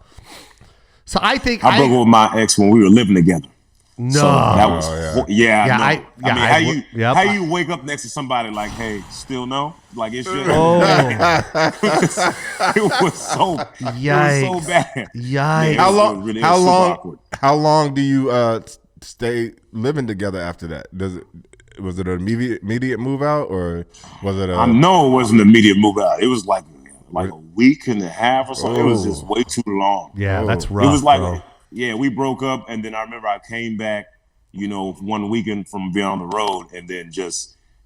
So I think I broke up with my ex when we were living together. No. So that was how you wake up next to somebody like, hey, still no? Like it's just it was so bad. Yikes. How long do you stay living together after that? Was it an immediate move out, or was it I know it wasn't an immediate move out. It was like a week and a half or something. It was just way too long. Yeah, that's rough. It was like we broke up, and then I remember I came back, 1 weekend from being on the road, and then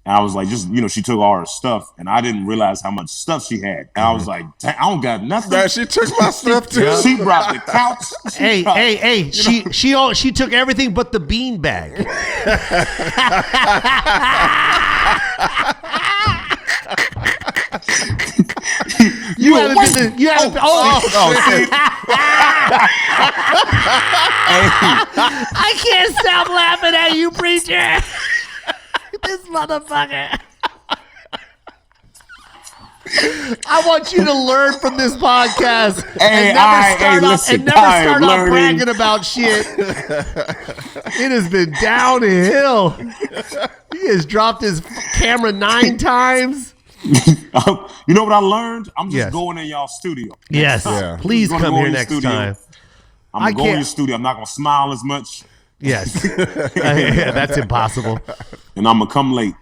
I was like, she took all her stuff, and I didn't realize how much stuff she had. And I was like, I don't got nothing. Man, she took my stuff too. She brought the couch. Hey! She took everything but the bean bag. You haven't been. I can't stop laughing at you, Preacher. This motherfucker. I want you to learn from this podcast Hey, and never listen, start off learning. bragging about shit. It has been downhill. He has dropped his camera 9 times. You know what I learned? I'm just Yes. going in y'all studio. Yes, Yeah. please I'm gonna come go here in your next studio. time. I'm I going to go in can't- your studio. I'm not going to smile as much, Yes, yeah, that's impossible. and I'm going to come late.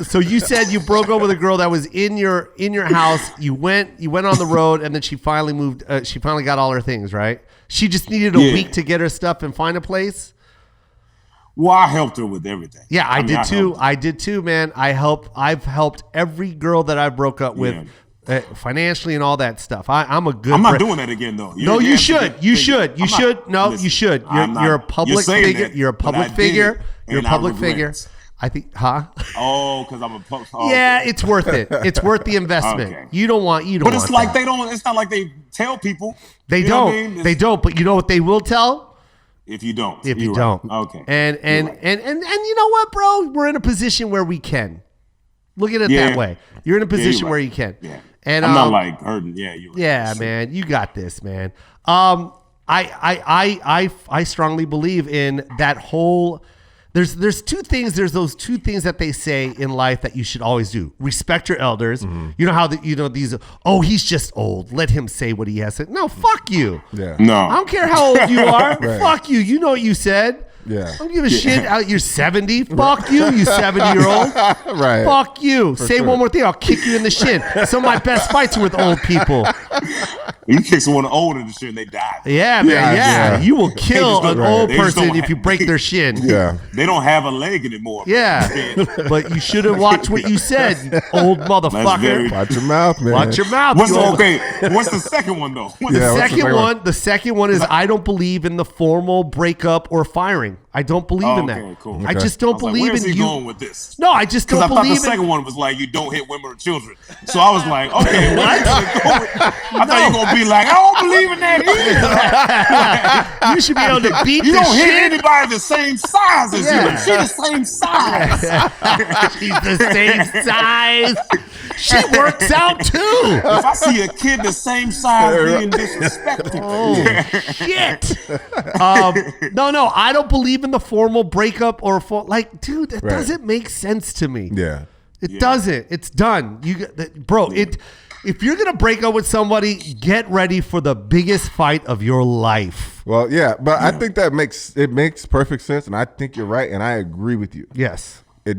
So you said you broke up with a girl that was in your house. You went on the road, and then she finally moved. She finally got all her things, right? She just needed a Yeah. week to get her stuff and find a place. Well, I helped her with everything. Yeah, I mean, did too. helped her. I did too, man. I've helped every girl that I broke up with financially and all that stuff. I'm a good. I'm not doing that again, though. No, you should. You should. You I'm not- should. No, listen, you should. I'm not- You're a public saying figure. that, You're a but public I did figure. it, You're a and I public regret figure. it. I think, huh? Oh, because I'm a public. Oh, Yeah, okay. it's worth it. It's worth the investment. Okay. You don't want. But it's want like that. they don't. It's not like they tell people. They You know what I don't. mean? They It's- don't. But you know what they will tell? If you don't. If you You're don't. right. Okay. And You're right. and you know what, bro? We're in a position where we can. Look at it Yeah. that way. You're in a you're position right. where you can. Yeah. And I'm not like hurting. Yeah, you're right. yeah, That's true. man, you got this, man. I strongly believe in that whole. There's 2 things. There's those 2 things that they say in life that you should always do. Respect your elders. Mm-hmm. You know how these. Oh, he's just old. Let him say what he has to. No, fuck you. Yeah. No. I don't care how old you are. Right. Fuck you. You know what you said. Yeah. I don't give a shit. You're 70. Fuck you, you 70-year-old. Right. Fuck you. Say sure. one more thing. I'll kick you in the shin. Some of my best fights are with old people. You kick someone older than shit and they die. Yeah, man. Yeah. Yeah. You will kill just an don't- old they just person don't if you break their shin. Yeah. They don't have a leg anymore. Yeah. But you should have watched what you said, you old motherfucker. very- Watch your mouth, man. Watch your mouth. What's you the, old- okay? What's the second one though? What's Yeah, the what's the second? second one? The second one is I don't believe in the formal breakup or firing. I don't believe in that. Okay, cool. I Okay. just I don't was like, believe where's in he you. going with this? No, I just Because don't I thought the believe in. second one was like you don't hit women or children. So I was like, okay, what? I thought you were gonna be like, I don't believe in that either. You should be able to beat You the don't hit shit. anybody the same size as Yeah. you. She's the same size. She's the same size. She works out too. If I see a kid the same size being disrespectful, Oh shit! No, I don't believe in the formal breakup or like, dude, that Right. doesn't make sense to me. Yeah. It doesn't. It's done. Bro. If you're gonna break up with somebody, get ready for the biggest fight of your life. Well, yeah, but I think that makes perfect sense, and I think you're right, and I agree with you. Yes. It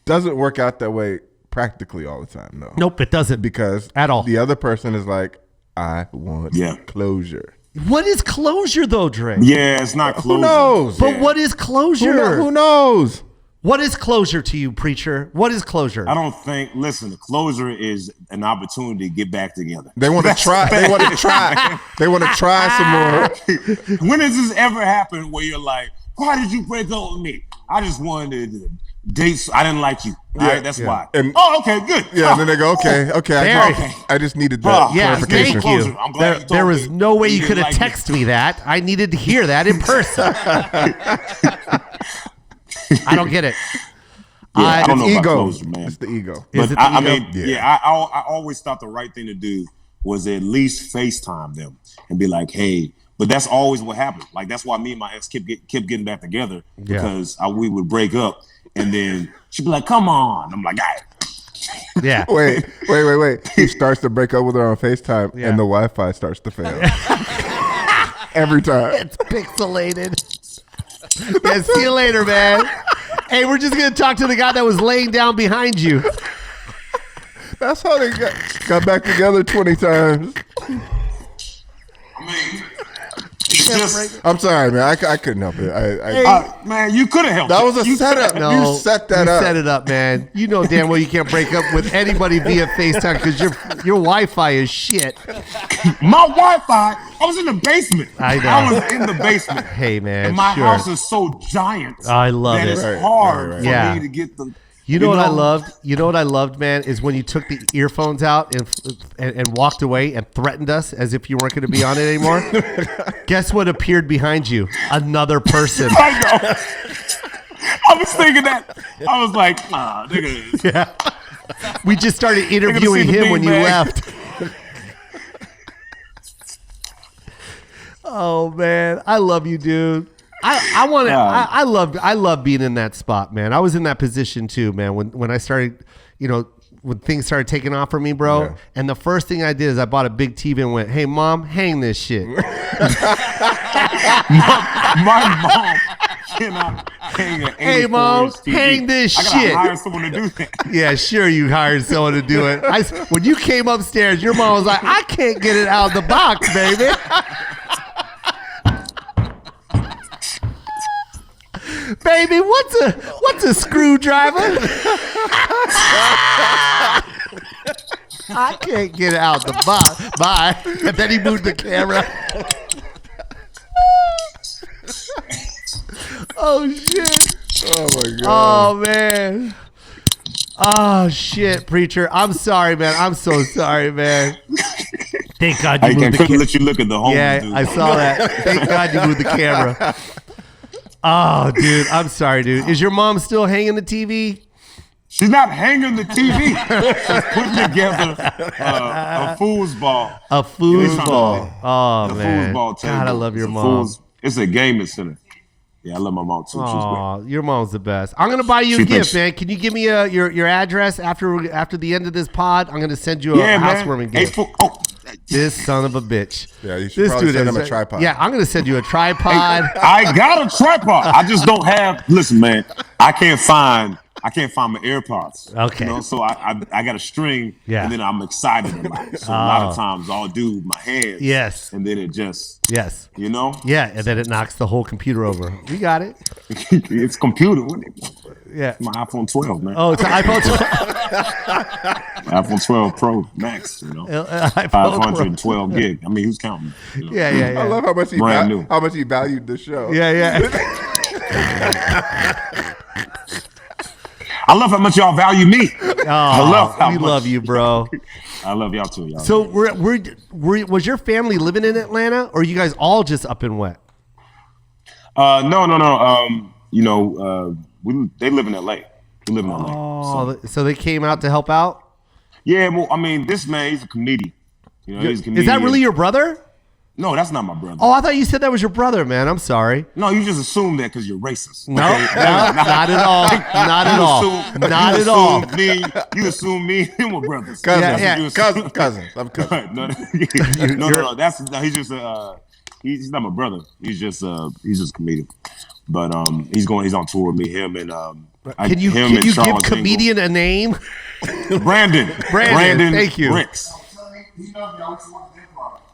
doesn't work out that way practically all the time, though. Nope. It doesn't. Because At all. the other person is like, I want closure. What is closure though, Dre? yeah, it's not closure. Who knows? But what is closure? Who knows? What is closure to you, preacher? What is closure? I don't think. Listen, the closure is an opportunity to get back together. They want to try. They want to try. They want to try some more. When has this ever happened where you're like, why did you break up with me? I just wanted to date. I didn't like you. All right, that's why. And- oh, okay, good. Yeah, and then they go, okay. I just needed that Yeah, clarification. thank you. Closure. I'm glad you told There was me. no way you didn't could have like me. texted me that. I needed to hear that in person. I don't get it. Yeah, I don't know It's about ego. closure, man. It's the ego. Is But it I the mean, ego? yeah, I always thought the right thing to do was at least FaceTime them and be like, hey. But that's always what happened. Like that's why me and my ex kept getting back together because we would break up and then she'd be like, "Come on," I'm like, "All right." Yeah. Wait. He starts to break up with her on FaceTime, Yeah. and the Wi-Fi starts to fail every time. It's pixelated. Yeah, see you later, man. Hey, we're just gonna talk to the guy that was laying down behind you. That's how they got back together 20 times. I mean, it's just, I'm sorry, man. I couldn't help it. man, you could have helped. That it. was a You setup. No, You set that you up. set it up, man. You know damn well you can't break up with anybody via FaceTime because your Wi-Fi is shit. My Wi-Fi. I was in the basement. I know. I was in the basement. Hey, man, And my sure. house is so giant. I love that it. it's Right, hard right. for Yeah. me to get the. You know what I loved? You know what I loved, man, is when you took the earphones out and walked away and threatened us as if you weren't going to be on it anymore. Guess what appeared behind you? Another person. I know. I was thinking that. I was like, nigga. Yeah. We just started interviewing him when you left. Oh man, I love you, dude. I want to. I love being in that spot, man. I was in that position too, man. When I started, when things started taking off for me, bro. Yeah. And the first thing I did is I bought a big TV and went, "Hey, mom, hang this shit." my mom cannot hang an Hey, mom, hang this shit. I gotta hire someone to do that. Yeah, sure, you hired someone to do it. When you came upstairs, your mom was like, "I can't get it out of the box, baby." Baby, what's a screwdriver? I can't get it out the box. Bye. And then he moved the camera. Oh shit. Oh my god. Oh man. Oh shit, preacher. I'm sorry, man. I'm so sorry, man. Thank God you moved the camera. Let you look at the home. Yeah, dude. I saw that. Thank God you moved the camera. Oh, dude, I'm sorry, dude. Is your mom still hanging the TV? She's not hanging the TV. She's putting together a foosball. A foosball. Oh, man. Foosball table. God, I love your mom. It's a gaming center. Yeah, I love my mom too. Oh, your mom's the best. I'm gonna buy you a gift, man. Can you give me your address after the end of this pod? I'm gonna send you a housewarming gift. This son of a bitch. Yeah, you should probably send him a tripod. Yeah, I'm gonna send you a tripod. I got a tripod. I just don't have. Listen, man, I can't find my AirPods. Okay. So I got a string. Yeah. And then I'm excited a lot. So a lot of times I'll do my hands. Yes. And then it just. Yes. Yeah, and then it knocks the whole computer over. We got it. It's computer. Yeah. My iPhone 12, man. Oh, it's an iPhone 12. iPhone 12 Pro Max, 512 gig. I mean, who's counting? Yeah. I love how much he valued the show. Yeah. I love how much y'all value me. We love you, bro. I love y'all too, y'all. So, was your family living in Atlanta, or are you guys all just up and wet? No. They live in LA. We live in LA. Oh, so they came out to help out? Yeah, well, I mean, this man, he's a comedian. He's a comedian. Is that really your brother? No, that's not my brother. Oh, I thought you said that was your brother, man. I'm sorry. No, you just assume that because you're racist. No, not at all. Not at all. Not at all. You assume me and him were brothers. Cousins. Cousins. I'm cousin. No. He's just he's not my brother. He's just a comedian. But he's on tour with me, him and Can you give comedian a name? Brandon. Thank you. Bricks.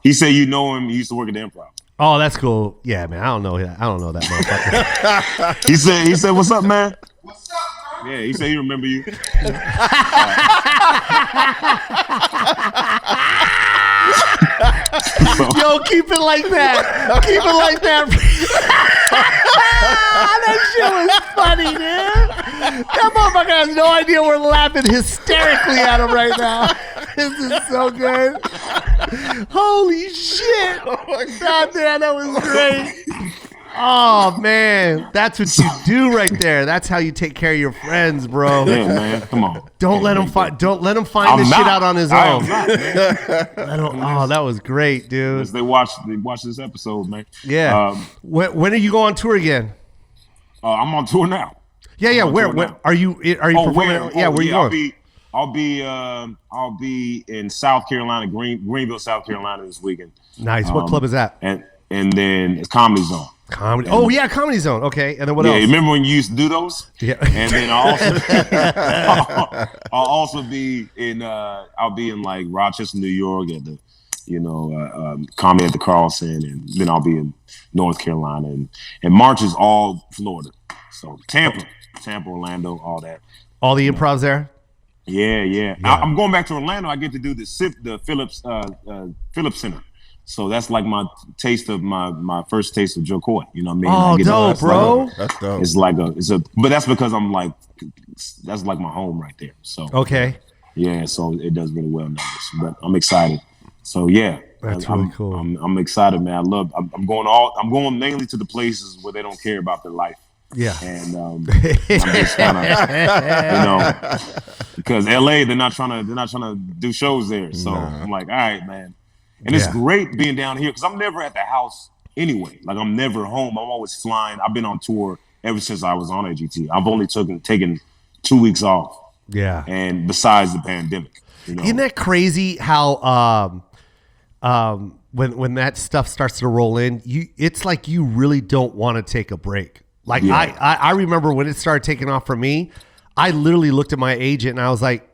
He said you know him. He used to work at the Improv. Oh, that's cool. Yeah, man. I don't know that motherfucker. He said, "What's up, man?" What's up, man? Yeah, he said he remember you. Yo, keep it like that. Keep it like that. That shit was funny, dude. That motherfucker has no idea we're laughing hysterically at him right now. This is so good. Holy shit. God damn, that was great. Oh man, that's what you do right there. That's how you take care of your friends, bro. Yeah, man, come on. Don't let him find the shit out on his own. That was great, dude. As they watch this episode, man. Yeah. When are you going on tour again? I'm on tour now. Yeah. Where are you performing? Where are you going? I'll be in South Carolina, Greenville, South Carolina this weekend. Nice. What club is that? And then it's Comedy Zone. Comedy. Oh yeah, Comedy Zone. Okay, and then what else? Yeah, remember when you used to do those? Yeah. And then I'll also be in like Rochester, New York at the Comedy at the Carlson, and then I'll be in North Carolina, and March is all Florida. So Tampa, Orlando, all that. All the improvs there. Yeah. I'm going back to Orlando. I get to do the Phillips Center. So that's like my first taste of Jo Koy. You know what I mean? Oh, dope, bro. That's dope. But that's because I'm like, that's like my home right there. So okay. Yeah, so it does really well numbers. But I'm excited. So yeah, that's really cool. I'm excited, man. I'm going mainly to the places where they don't care about their life. Yeah. And I'm just kind of, because LA, they're not trying to do shows there. So I'm like, all right, man. And it's great being down here because I'm never at the house anyway. Like, I'm never home. I'm always flying. I've been on tour ever since I was on AGT. I've only taken 2 weeks off. Yeah. And besides the pandemic, Isn't that crazy how when that stuff starts to roll in, it's like you really don't want to take a break. Like I remember when it started taking off for me, I literally looked at my agent and I was like,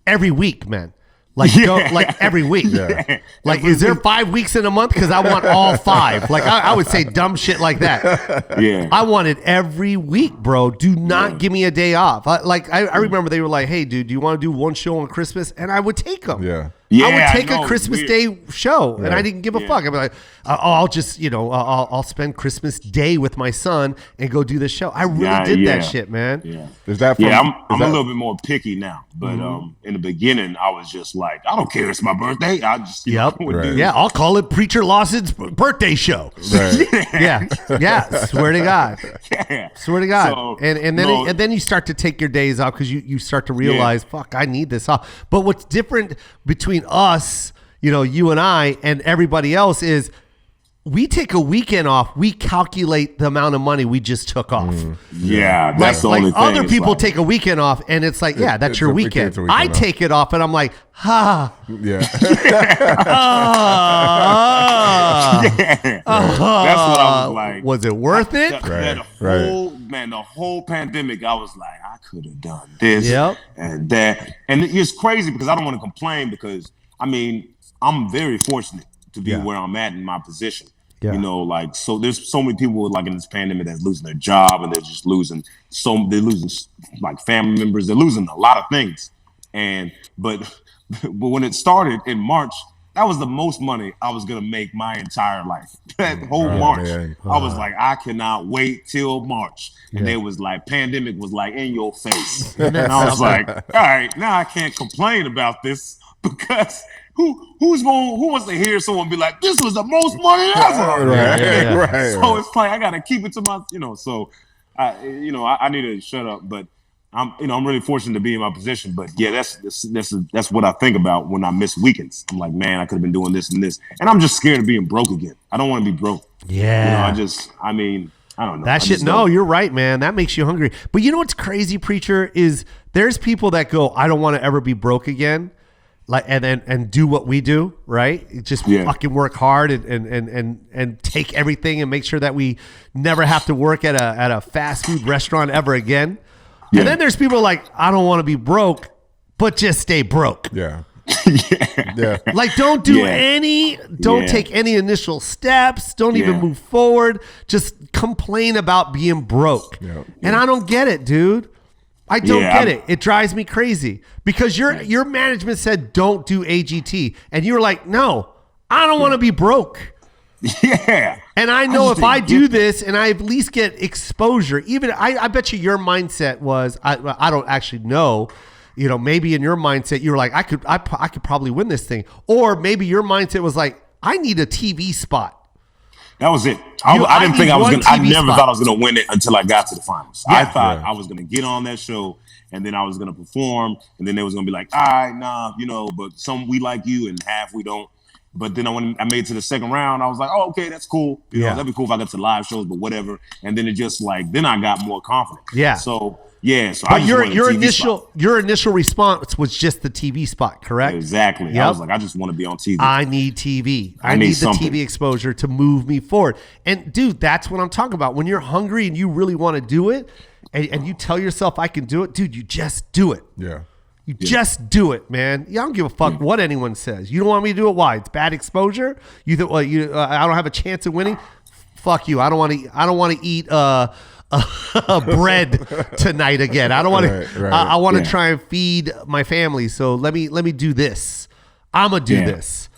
every week, man. Like, like every week. Yeah. Like, is there 5 weeks in a month? Because I want all 5. Like, I would say dumb shit like that. Yeah. I want it every week, bro. Do not give me a day off. I remember they were like, hey, dude, do you want to do one show on Christmas? And I would take them. Yeah. I would take a Christmas Day show, and I didn't give a fuck. I'd be like, I'll just, I'll spend Christmas Day with my son and go do this show. I really did that shit, man. Yeah. Is that I'm a little bit more picky now, but in the beginning, I was just like, I don't care, it's my birthday. I just yeah, I'll call it Preacher Lawson's birthday show. Right. yeah. Swear to God. Yeah. Swear to God. So, and then you start to take your days off because you start to realize, fuck, I need this off. But what's different between us, you and I and everybody else is we take a weekend off. We calculate the amount of money we just took off. Yeah, that's the only thing. Other people take a weekend off and it's like, that's your weekend. I take it off and I'm like, Yeah. That's what I was like. Was it worth it? The whole pandemic, I was like, I could have done this and that. And it's crazy because I don't want to complain because, I'm very fortunate to be where I'm at in my position. Yeah. So there's so many people like in this pandemic that's losing their job and they're just losing they're losing like family members. They're losing a lot of things. But when it started in March, that was the most money I was going to make my entire life. That whole March. I was like, I cannot wait till March. And they was like, pandemic was like in your face. And I was like, all right, now I can't complain about this because who wants to hear someone be like, this was the most money ever? Right. So it's like, I got to keep it to my, so I need to shut up, but I'm really fortunate to be in my position, but that's what I think about when I miss weekends. I'm like, man, I could have been doing this and this, and I'm just scared of being broke again. I don't want to be broke. Yeah. I don't know. That shit. No, you're right, man. That makes you hungry. But you know what's crazy, Preacher, is there's people that go, I don't want to ever be broke again. Like and do what we do, right? Just fucking work hard and take everything and make sure that we never have to work at a fast food restaurant ever again. Yeah. And then there's people like, I don't want to be broke, but just stay broke. Yeah. Like don't take any initial steps. Don't even move forward. Just complain about being broke. Yeah. And I don't get it, dude. I don't get it. It drives me crazy because your management said don't do AGT, and you were like, no, I don't want to be broke. Yeah. And I know if I do this and I at least get exposure, even I bet you your mindset was I don't actually know. Maybe in your mindset you were like I could probably win this thing, or maybe your mindset was like I need a TV spot. That was it. I didn't think I was going to, I never thought I was going to win it until I got to the finals. Yeah. I thought I was going to get on that show and then I was going to perform and then they was going to be like, all right, nah, but some we like you and half we don't. But then when I made it to the second round, I was like, oh, okay, that's cool. That'd be cool if I got to live shows, but whatever. And then it just then I got more confident. Yeah. So but your initial response was just the TV spot, correct? Exactly. Yep. I was like, I just want to be on TV. I need TV. I need the TV exposure to move me forward. And dude, that's what I'm talking about. When you're hungry and you really want to do it, and you tell yourself I can do it, dude, you just do it. Yeah. You just do it, man. I don't give a fuck what anyone says. You don't want me to do it? Why? It's bad exposure. You think? I don't have a chance of winning. Fuck you. I don't want to eat bread tonight again. I don't want to. I want to try and feed my family. So let me do this. I'm gonna do this.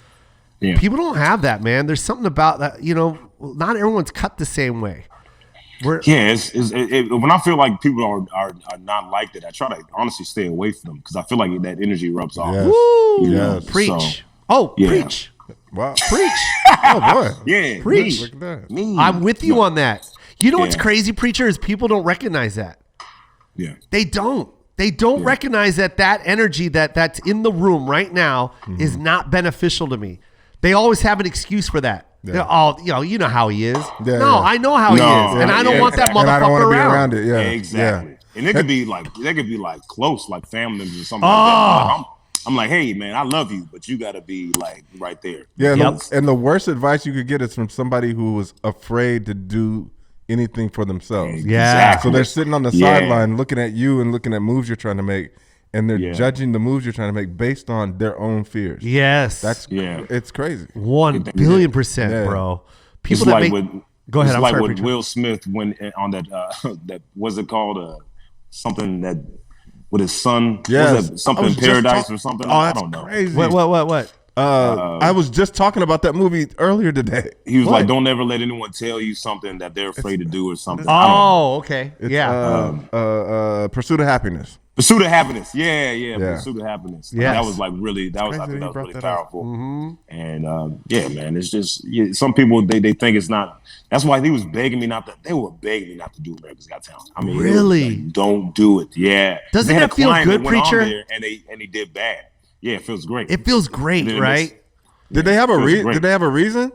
Yeah. People don't have that, man. There's something about that. Not everyone's cut the same way. When I feel like people are not like that, I try to honestly stay away from them because I feel like that energy rubs off. Yes. Woo! Yes. Preach. Preach. Wow. Preach. Oh boy. Yeah. Preach. Look at that. I'm with you on that. You know what's crazy, Preacher, is people don't recognize that. Yeah. They don't. They don't recognize that energy that's in the room right now is not beneficial to me. They always have an excuse for that. Yeah. Oh, you know how he is. Yeah, no, yeah. I know how he is, and I don't want that And I don't want motherfucker to be around. around it. Yeah, exactly. Yeah. And they could be like close, like family members or something like that. I'm like, hey man, I love you, but you got to be like right there. Yeah, and the worst advice you could get is from somebody who was afraid to do anything for themselves. Yeah. So they're sitting on the sideline looking at you and looking at moves you're trying to make, and they're judging the moves you're trying to make based on their own fears. Yes. It's crazy. 1,000,000,000%, bro. People it's that like make go ahead. It's I'm like sorry, with Preacher. Will Smith when on that that what's it called something that with his son. Yes. Something in Paradise or something. Oh, I that's don't know. crazy. What? I was just talking about that movie earlier today. He was like, "Don't ever let anyone tell you something that they're afraid to do or something." Oh, okay. It's, Pursuit of Happiness. Pursuit of Happiness. Yeah. Pursuit of Happiness. Yes. That was like really. I think that was really powerful. Mm-hmm. And man, it's just some people they think it's not. That's why he was begging me not to. They were begging me not to do America's Got Talent. I mean, really, like, don't do it. Yeah. Doesn't that feel good, Preacher? And he did bad. Yeah, it feels great. It feels great, right? Did they have a reason? Did they have a reason?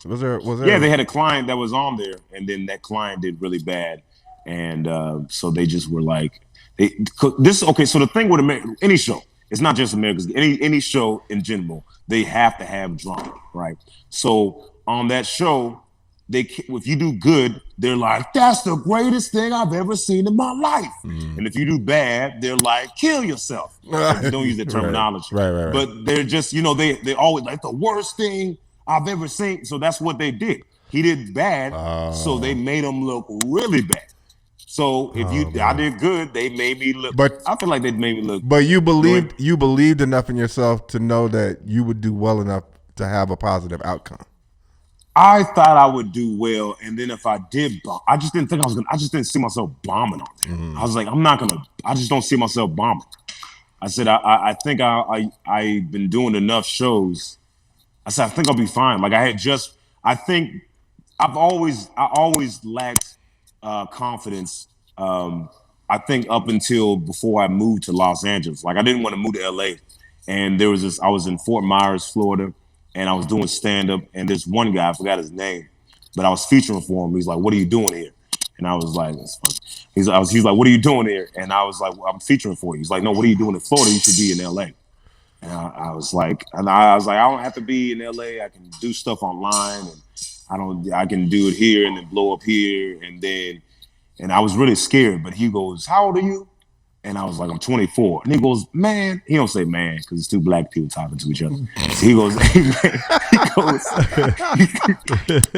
Was there? Yeah, they had a client that was on there, and then that client did really bad, and so they just were like, So the thing with any show, it's not just America's. Any show in general, they have to have drama, right? So on that show, if you do good, they're like, that's the greatest thing I've ever seen in my life. And if you do bad, they're like, kill yourself. They don't use that terminology. Right. But they're just, they always like the worst thing I've ever seen. So that's what they did. He did bad, so they made him look really bad. So if I did good, they made me look. But I feel like they made me look. But you believed enough in yourself to know that you would do well enough to have a positive outcome. I thought I would do well, and then if I did bomb, I just didn't think I was gonna. I just didn't see myself bombing on there. I was like, I'm not gonna. I just don't see myself bombing. I said, I think I've been doing enough shows. I said, I think I'll be fine. Like I think I always lacked confidence. I think up until before I moved to Los Angeles, like I didn't want to move to LA, and there was this. I was in Fort Myers, Florida. And I was doing stand-up, and this one guy, I forgot his name, but I was featuring for him. He's like, what are you doing here? And I was like, that's funny. He's like, what are you doing here? And I was like, well, I'm featuring for you. He's like, no, what are you doing in Florida? You should be in LA. And I was like, I don't have to be in LA. I can do stuff online, and I can do it here and then blow up here. And I was really scared, but he goes, how old are you? And I was like, I'm 24. And he goes, man. He don't say man because it's two black people talking to each other. So he goes,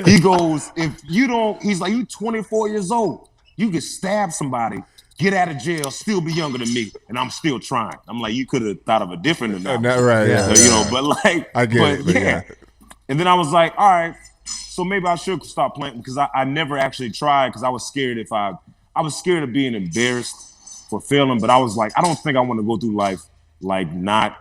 he goes, if you don't, he's like, you 24 years old. You can stab somebody, get out of jail, still be younger than me, and I'm still trying. I'm like, you could have thought of a different analogy. Right, yeah. But like, I get it. Yeah. And then I was like, all right, so maybe I should stop playing because I never actually tried because I was scared I was scared of being embarrassed for failing, but I was like, I don't think I want to go through life like not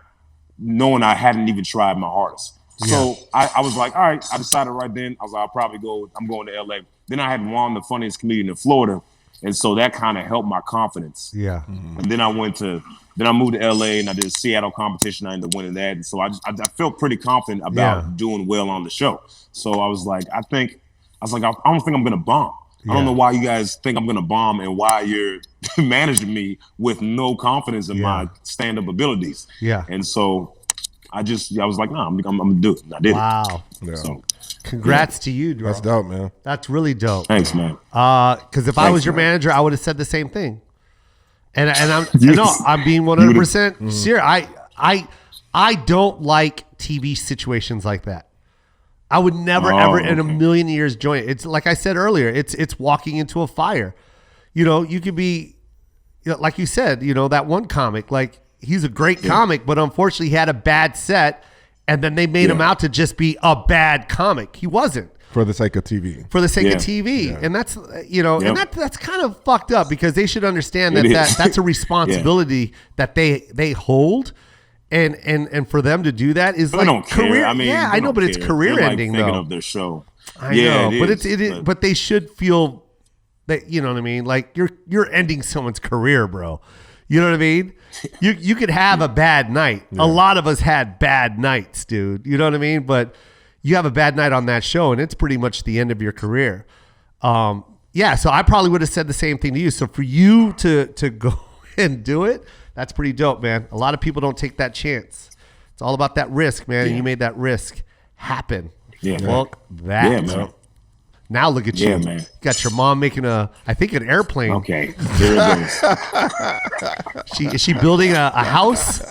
knowing I hadn't even tried my hardest. So I was like, all right, I decided right then, I was like, I'm going to LA. Then I had won the funniest comedian in Florida. And so that kind of helped my confidence. Yeah. Mm-hmm. And then I moved to LA and I did a Seattle competition. I ended up winning that. And so I felt pretty confident about doing well on the show. So I was like, I don't think I'm going to bomb. I don't know why you guys think I'm going to bomb and why you're managing me with no confidence in my stand-up abilities. Yeah. And so I was like, I'm going to do it. And I did it. Wow. Yeah. So, congrats to you, bro. That's dope, man. That's really dope. Thanks, man. Because if I was your manager, I would have said the same thing. And I'm being 100% serious. I don't like TV situations like that. I would never, ever in a million years join it. It's like I said earlier, it's walking into a fire. You could be, like you said, that one comic, like he's a great comic, but unfortunately he had a bad set and then they made him out to just be a bad comic. He wasn't. For the sake of TV. For the sake of TV. Yeah. And that's, and that's kind of fucked up because they should understand that's a responsibility that they hold. And for them to do that is like career. I know, but it's career ending though. Thinking of their show. I know, but but they should feel That, you know what I mean? Like you're ending someone's career, bro. You know what I mean? You could have a bad night. Yeah. A lot of us had bad nights, dude. You know what I mean? But you have a bad night on that show, and it's pretty much the end of your career. Yeah, so I probably would have said the same thing to you. So for you to go and do it, that's pretty dope, man. A lot of people don't take that chance. It's all about that risk, man. Yeah. And you made that risk happen. Yeah, well, man. Yeah, man. Now look at you. Yeah, man. Got your mom making an airplane. Okay, here it goes. Is she building a house?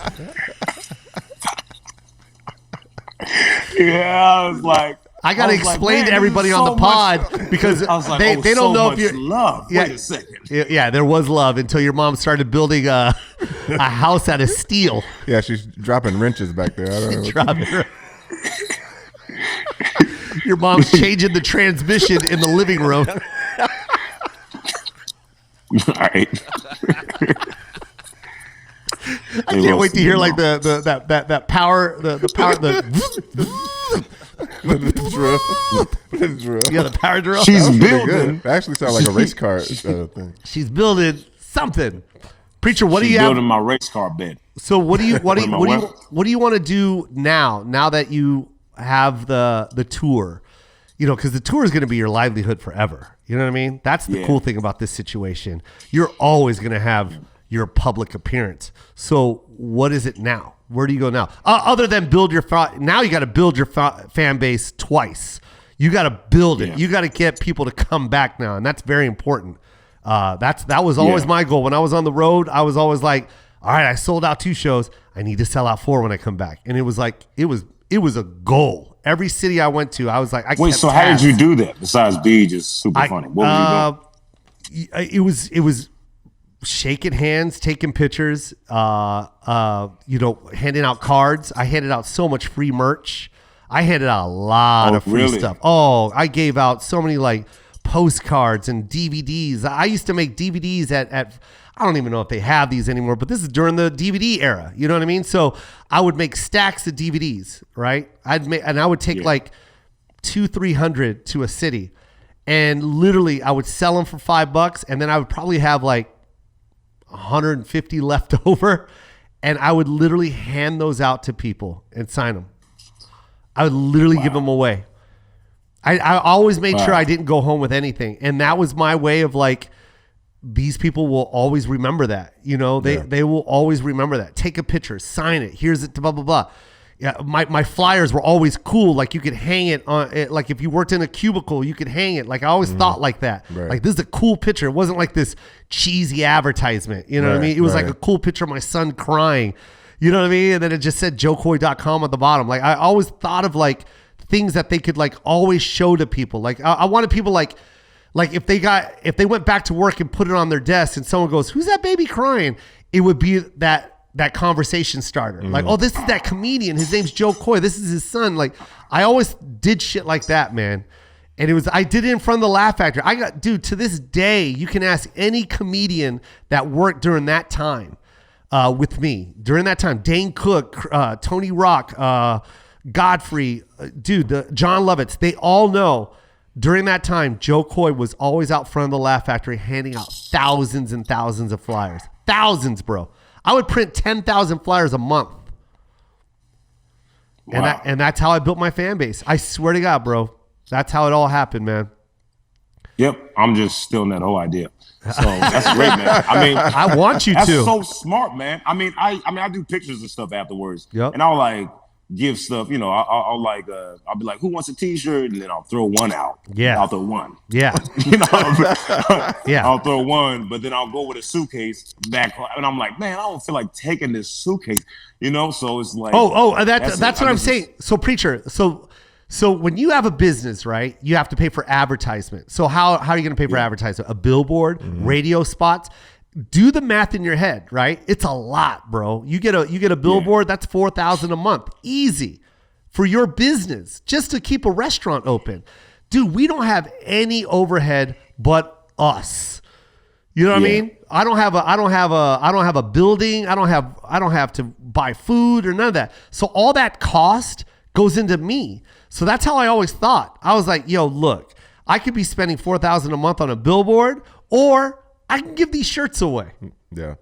Yeah, I was like, I got to explain to everybody on the pod because they don't know if you're love. Wait a second. Yeah, there was love until your mom started building a house out of steel. Yeah, she's dropping wrenches back there. I don't know. Your mom's changing the transmission in the living room. All right. I can't wait to hear like that power the drill. Yeah, the power drill. She's building. It actually sounds like a race car thing. She's building something. Preacher, what do you have? Building my race car bed. So what do you want to do now that you have the tour? You know, because the tour is going to be your livelihood forever. You know what I mean? That's the cool thing about this situation. You're always going to have your public appearance. So what is it now? Where do you go now? Other than build your now you got to build your fan base twice. You got to build it. Yeah. You got to get people to come back now, and that's very important. That was always my goal. When I was on the road, I was always like, all right, I sold out 2 shows. I need to sell out 4 when I come back. And it was like it was a goal. Every city I went to, I was like, so how did you do that besides be just super funny? What were you doing? It was shaking hands, taking pictures, handing out cards. I handed out so much free merch. I handed out a lot of free stuff. Oh, I gave out so many like postcards and DVDs. I used to make DVDs at I don't even know if they have these anymore, but this is during the DVD era. You know what I mean? So I would make stacks of DVDs, right? I would take like 200-300 to a city, and literally I would sell them for $5, and then I would probably have like 150 left over, and I would literally hand those out to people and sign them. I would literally give them away. I always made sure I didn't go home with anything, and that was my way of like, these people will always remember that. You know, they will always remember that. Take a picture, sign it. Here's it, blah, blah, blah. Yeah, my flyers were always cool. Like you could hang it on it. Like if you worked in a cubicle, you could hang it. Like I always thought like that. Right. Like this is a cool picture. It wasn't like this cheesy advertisement. You know what I mean? It was like a cool picture of my son crying. You know what I mean? And then it just said jokoy.com at the bottom. Like I always thought of like things that they could like always show to people. Like I wanted people like if they went back to work and put it on their desk and someone goes, "Who's that baby crying?" It would be that conversation starter. Like, "Oh, this is that comedian. His name's Jo Koy. This is his son." Like I always did shit like that, man. And I did it in front of the Laugh Factory. To this day, you can ask any comedian that worked during that time with me. During that time, Dane Cook, Tony Rock, Godfrey, John Lovitz, they all know during that time, Jo Koy was always out front of the Laugh Factory handing out thousands and thousands of flyers. Thousands, bro. I would print 10,000 flyers a month. Wow. And that's how I built my fan base. I swear to God, bro. That's how it all happened, man. Yep. I'm just stealing that whole idea. So that's great, man. I mean, I want you that's to. That's so smart, man. I mean, I do pictures and stuff afterwards. Yep. And I'll like give stuff, you know, I'll be like, "Who wants a t-shirt?" And then I'll throw one out. Yeah. I'll throw one. Yeah. You know, yeah. I'll throw one, but then I'll go with a suitcase back. And I'm like, man, I don't feel like taking this suitcase, you know? So it's like, that's what I'm saying. So Preacher, so when you have a business, right, you have to pay for advertisement. So how are you going to pay for advertisement? A billboard, radio spots? Do the math in your head, right? It's a lot, bro. You get a billboard, that's $4,000 a month. Easy. For your business, just to keep a restaurant open. Dude, we don't have any overhead but us. You know what I mean? I don't have a building. I don't have to buy food or none of that. So all that cost goes into me. So that's how I always thought. I was like, yo, look, I could be spending $4,000 a month on a billboard, or I can give these shirts away. Yeah.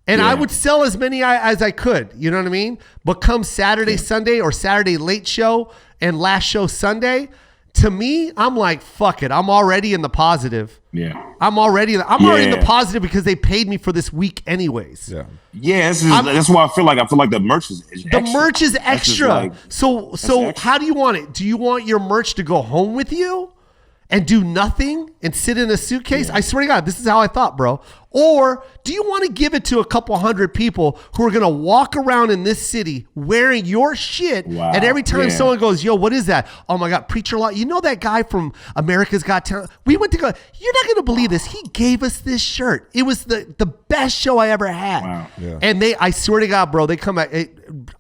And I would sell as many as I could. You know what I mean? But come Saturday, Sunday, or Saturday late show and last show Sunday, to me, I'm like, fuck it. I'm already in the positive. Yeah. I'm already in the positive because they paid me for this week anyways. Yeah. Yeah, that's why I feel like the merch is extra. The merch is extra. Like, so extra. How do you want it? Do you want your merch to go home with you and do nothing and sit in a suitcase? I swear to God, this is how I thought, bro. Or do you want to give it to a couple hundred people who are going to walk around in this city wearing your shit? Wow. And every time someone goes, yo, what is that? Oh my God, Preacher Lawson. You know that guy from America's Got Talent? We went to go, you're not going to believe this. He gave us this shirt. It was the best show I ever had. Wow. Yeah. And I swear to God, bro, they come back.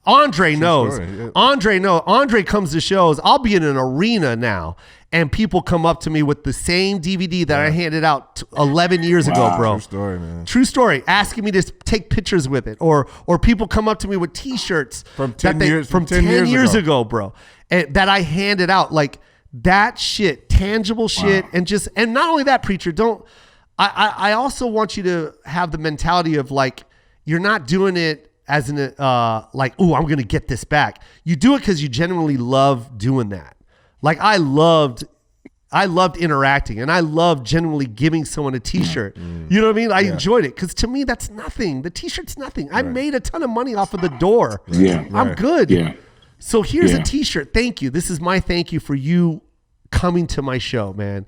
Andre knows. Story, yeah. Andre comes to shows. I'll be in an arena now. And people come up to me with the same DVD that I handed out 11 years ago, bro. True story, man. True story. Asking me to take pictures with it, or people come up to me with T-shirts From 10 years ago, bro, and that I handed out. Like that shit, tangible shit, and not only that, Preacher. I also want you to have the mentality of like you're not doing it as an like, oh, I'm gonna get this back. You do it because you genuinely love doing that. Like I loved interacting, and I loved genuinely giving someone a T-shirt. You know what I mean? I enjoyed it because to me that's nothing. The T-shirt's nothing. I made a ton of money off of the door. Yeah, I'm good. Yeah. So here's a T-shirt. Thank you. This is my thank you for you coming to my show, man.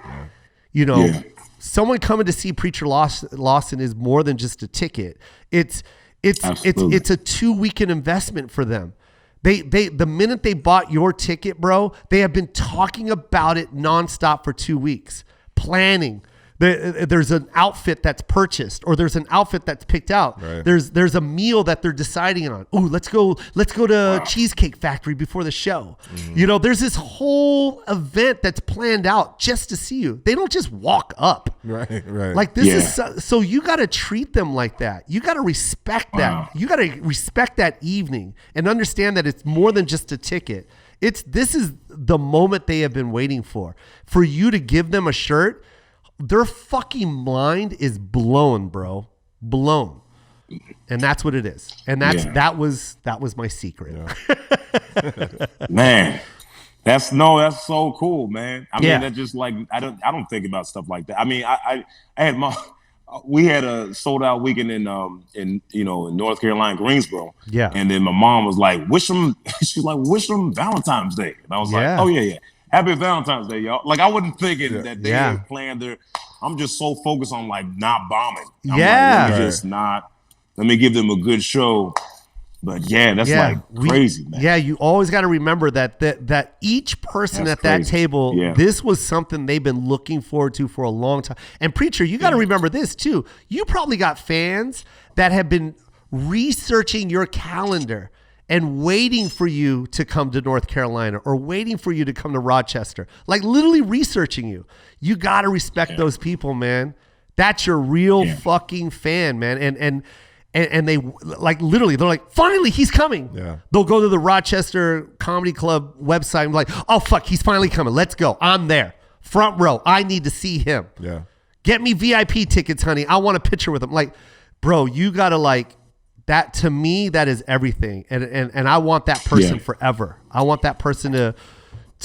You know, someone coming to see Preacher Lawson is more than just a ticket. It's a 2-weekend investment for them. The minute they bought your ticket, bro, they have been talking about it nonstop for 2 weeks, planning. There's an outfit that's purchased, or there's an outfit that's picked out. Right. There's a meal that they're deciding on. Ooh, let's go to Cheesecake Factory before the show. You know, there's this whole event that's planned out just to see you. They don't just walk up. Right. Like this is so you got to treat them like that. You got to respect that. You got to respect that evening and understand that it's more than just a ticket. This is the moment they have been waiting for you to give them a shirt. Their fucking mind is blown, bro. Blown. And that's what it is. And that was my secret. Yeah. Man. That's so cool, man. I mean, that's just like I don't think about stuff like that. I mean, I had we had a sold out weekend in North Carolina, Greensboro. Yeah. And then my mom was like, wish them Valentine's Day. And I was like, oh yeah. Happy Valentine's Day, y'all. Like I wasn't thinking that they had planned their. I'm just so focused on like not bombing. Let me give them a good show. But that's crazy, man. Yeah, you always got to remember that each person at that table, this was something they've been looking forward to for a long time. And Preacher, you got to remember this too. You probably got fans that have been researching your calendar and waiting for you to come to North Carolina or waiting for you to come to Rochester, like literally researching you. You got to respect those people, man. That's your real fucking fan, man. And they like literally, they're like, finally, he's coming. Yeah. They'll go to the Rochester Comedy Club website and be like, oh, fuck, he's finally coming. Let's go. I'm there. Front row. I need to see him. Yeah. Get me VIP tickets, honey. I want a picture with him. Like, bro, you got to like, that to me, that is everything. And I want that person forever. I want that person to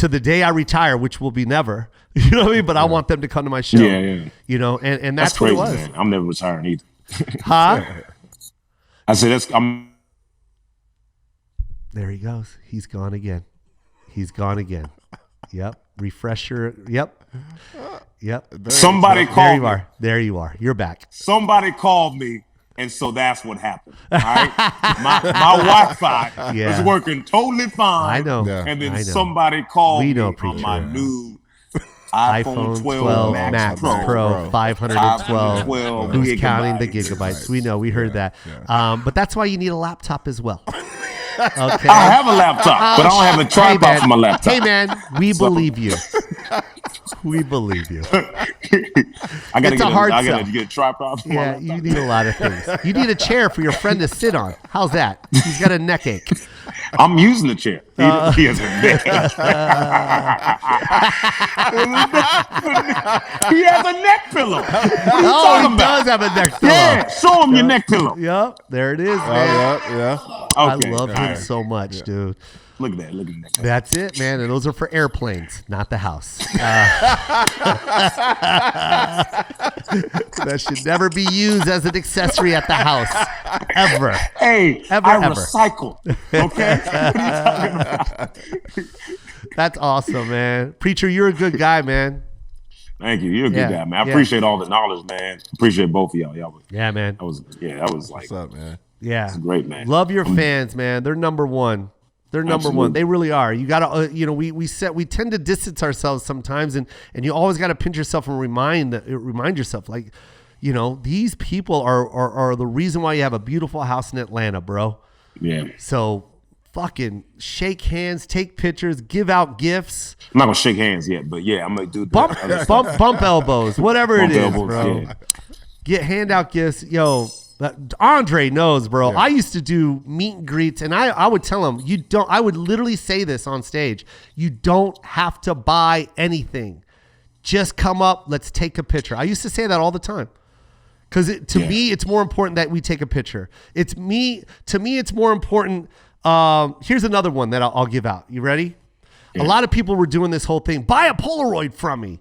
the day I retire, which will be never. You know what I mean? But I want them to come to my show. Yeah. You know, and that's crazy, what it was. Man. I'm never retiring either. Huh? I said There he goes. He's gone again. Yep. Refresher. Yep. Somebody called me. There you are. You're back. Somebody called me. And so that's what happened. All right. My Wi-Fi was working totally fine. I know. Yeah. And then somebody called me Preacher. on my new iPhone 12 Max Pro 512. Who's gigabytes. counting the gigabytes? We know. We heard that. But that's why you need a laptop as well. Okay. I have a laptop, but I don't have a tripod for my laptop. Hey, man, we believe you. We believe you. I gotta sell. get a tripod. For yeah, you need a lot of things. You need a chair for your friend to sit on. How's that? He's got a neck ache. I'm using the chair. He has a neck. He has a neck pillow. He does have a neck pillow. Yeah, show him your neck pillow. Yep, there it is, man. Yeah. Okay, I love him so much, dude. Look at that. That's it, man. And those are for airplanes, not the house. That should never be used as an accessory at the house. Ever. Hey, ever. Recycle. Okay? What are you talking about? That's awesome, man. Preacher, you're a good guy, man. Thank you. You're a good guy, man. I appreciate all the knowledge, man. Appreciate both of y'all. Yeah, man. That was like, what's up, man? Yeah. It's great, man. Love your fans, man. They're number one. They're number one. They really are. You gotta, we tend to distance ourselves sometimes, and you always gotta pinch yourself and remind yourself, like, these people are the reason why you have a beautiful house in Atlanta, bro. Yeah. So fucking shake hands, take pictures, give out gifts. I'm not gonna shake hands yet, but yeah, I'm gonna do bump elbows, whatever it is, bro. Yeah. Get handout gifts, yo. Andre knows, bro. Yeah. I used to do meet and greets, and I would tell him, I would literally say this on stage. You don't have to buy anything. Just come up, let's take a picture. I used to say that all the time. Because to me, it's more important that we take a picture. To me, it's more important. Here's another one that I'll give out. You ready? Yeah. A lot of people were doing this whole thing. Buy a Polaroid from me.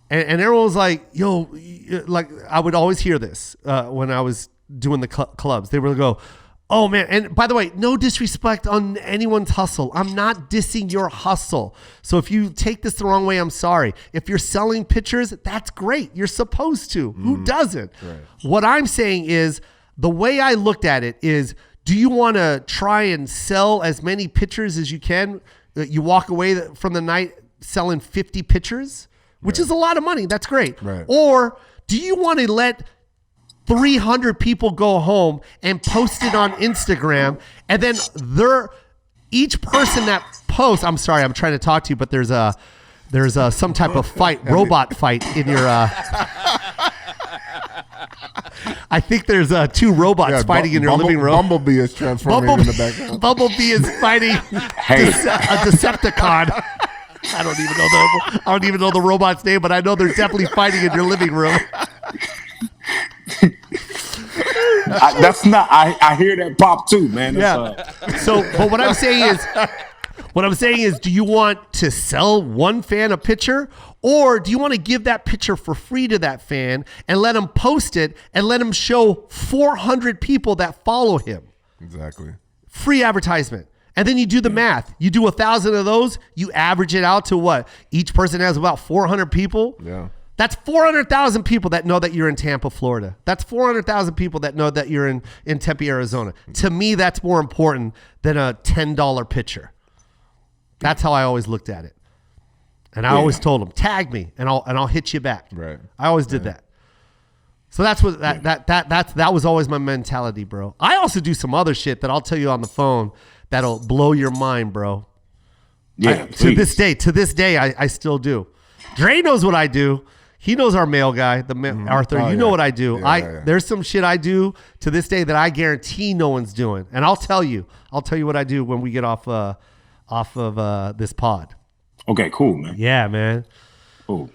And everyone was like, yo, like I would always hear this when I was doing the clubs. They would go, oh man. And by the way, no disrespect on anyone's hustle. I'm not dissing your hustle. So if you take this the wrong way, I'm sorry. If you're selling pictures, that's great. You're supposed to. Who doesn't? Right. What I'm saying is the way I looked at it is, do you want to try and sell as many pictures as you can? You walk away from the night selling 50 pictures? Which is a lot of money. That's great. Right. Or do you want to let 300 people go home and post it on Instagram, and then each person that posts, I'm sorry, I'm trying to talk to you, but there's some type of robot fight in your I think there's two robots fighting in your living room. Bumblebee is transforming in the background. Bumblebee is fighting a Decepticon. I don't even know the robot's name, but I know they're definitely fighting in your living room. I hear that pop too, man. But what I'm saying is, do you want to sell one fan a picture, or do you want to give that picture for free to that fan and let him post it and let him show 400 people that follow him? Exactly. Free advertisement. And then you do the math. You do 1,000 of those. You average it out to what? Each person has about 400 people. Yeah. That's 400,000 people that know that you're in Tampa, Florida. That's 400,000 people that know that you're in Tempe, Arizona. To me, that's more important than a $10 picture. That's how I always looked at it. And I always told them, tag me and I'll hit you back. Right. I always did that. So that's what that was always my mentality, bro. I also do some other shit that I'll tell you on the phone that'll blow your mind, bro. Yeah. To this day, I still do. Dre knows what I do. He knows our mail guy, Arthur. You know what I do. There's some shit I do to this day that I guarantee no one's doing. And I'll tell you what I do when we get off of this pod. Okay, cool, man. Yeah, man. Cool.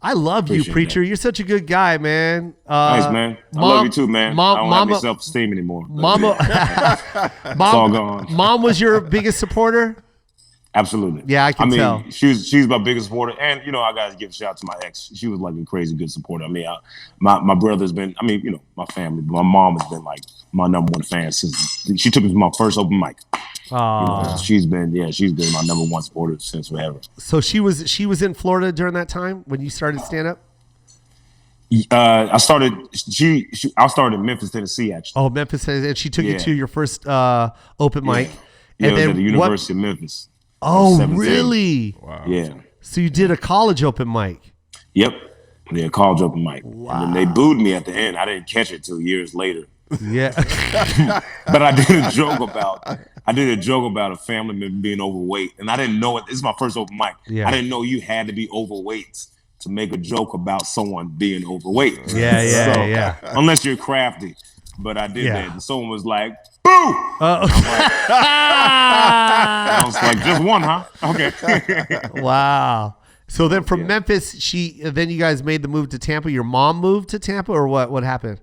I love you, Preacher. That. You're such a good guy, man. Thanks, man. I love you too, man. I don't have any self-esteem anymore. It's all gone. Mom was your biggest supporter? Absolutely. Yeah, I can tell. She's my biggest supporter. And, I got to give a shout out to my ex. She was like a crazy good supporter. I mean, my brother's been, my family, but my mom has been like my number one fan since she took me to my first open mic. She's been my number one supporter since forever. So she was in Florida during that time when you started stand up? I started in Memphis, Tennessee, actually. Oh, Memphis, and she took you to your first open mic. Yeah, and then at the University of Memphis. Oh, really? Wow. Yeah. So you did a college open mic? Yep. Yeah, college open mic. Wow. And then they booed me at the end. I didn't catch it till years later. Yeah. But I did a joke about a family member being overweight, and I didn't know it. This is my first open mic. Yeah. I didn't know you had to be overweight to make a joke about someone being overweight. Yeah. Unless you're crafty. But I did that. And someone was like, boo! I was like, just one, huh? Okay. Wow. So then from Memphis, then you guys made the move to Tampa. Your mom moved to Tampa, or what? What happened?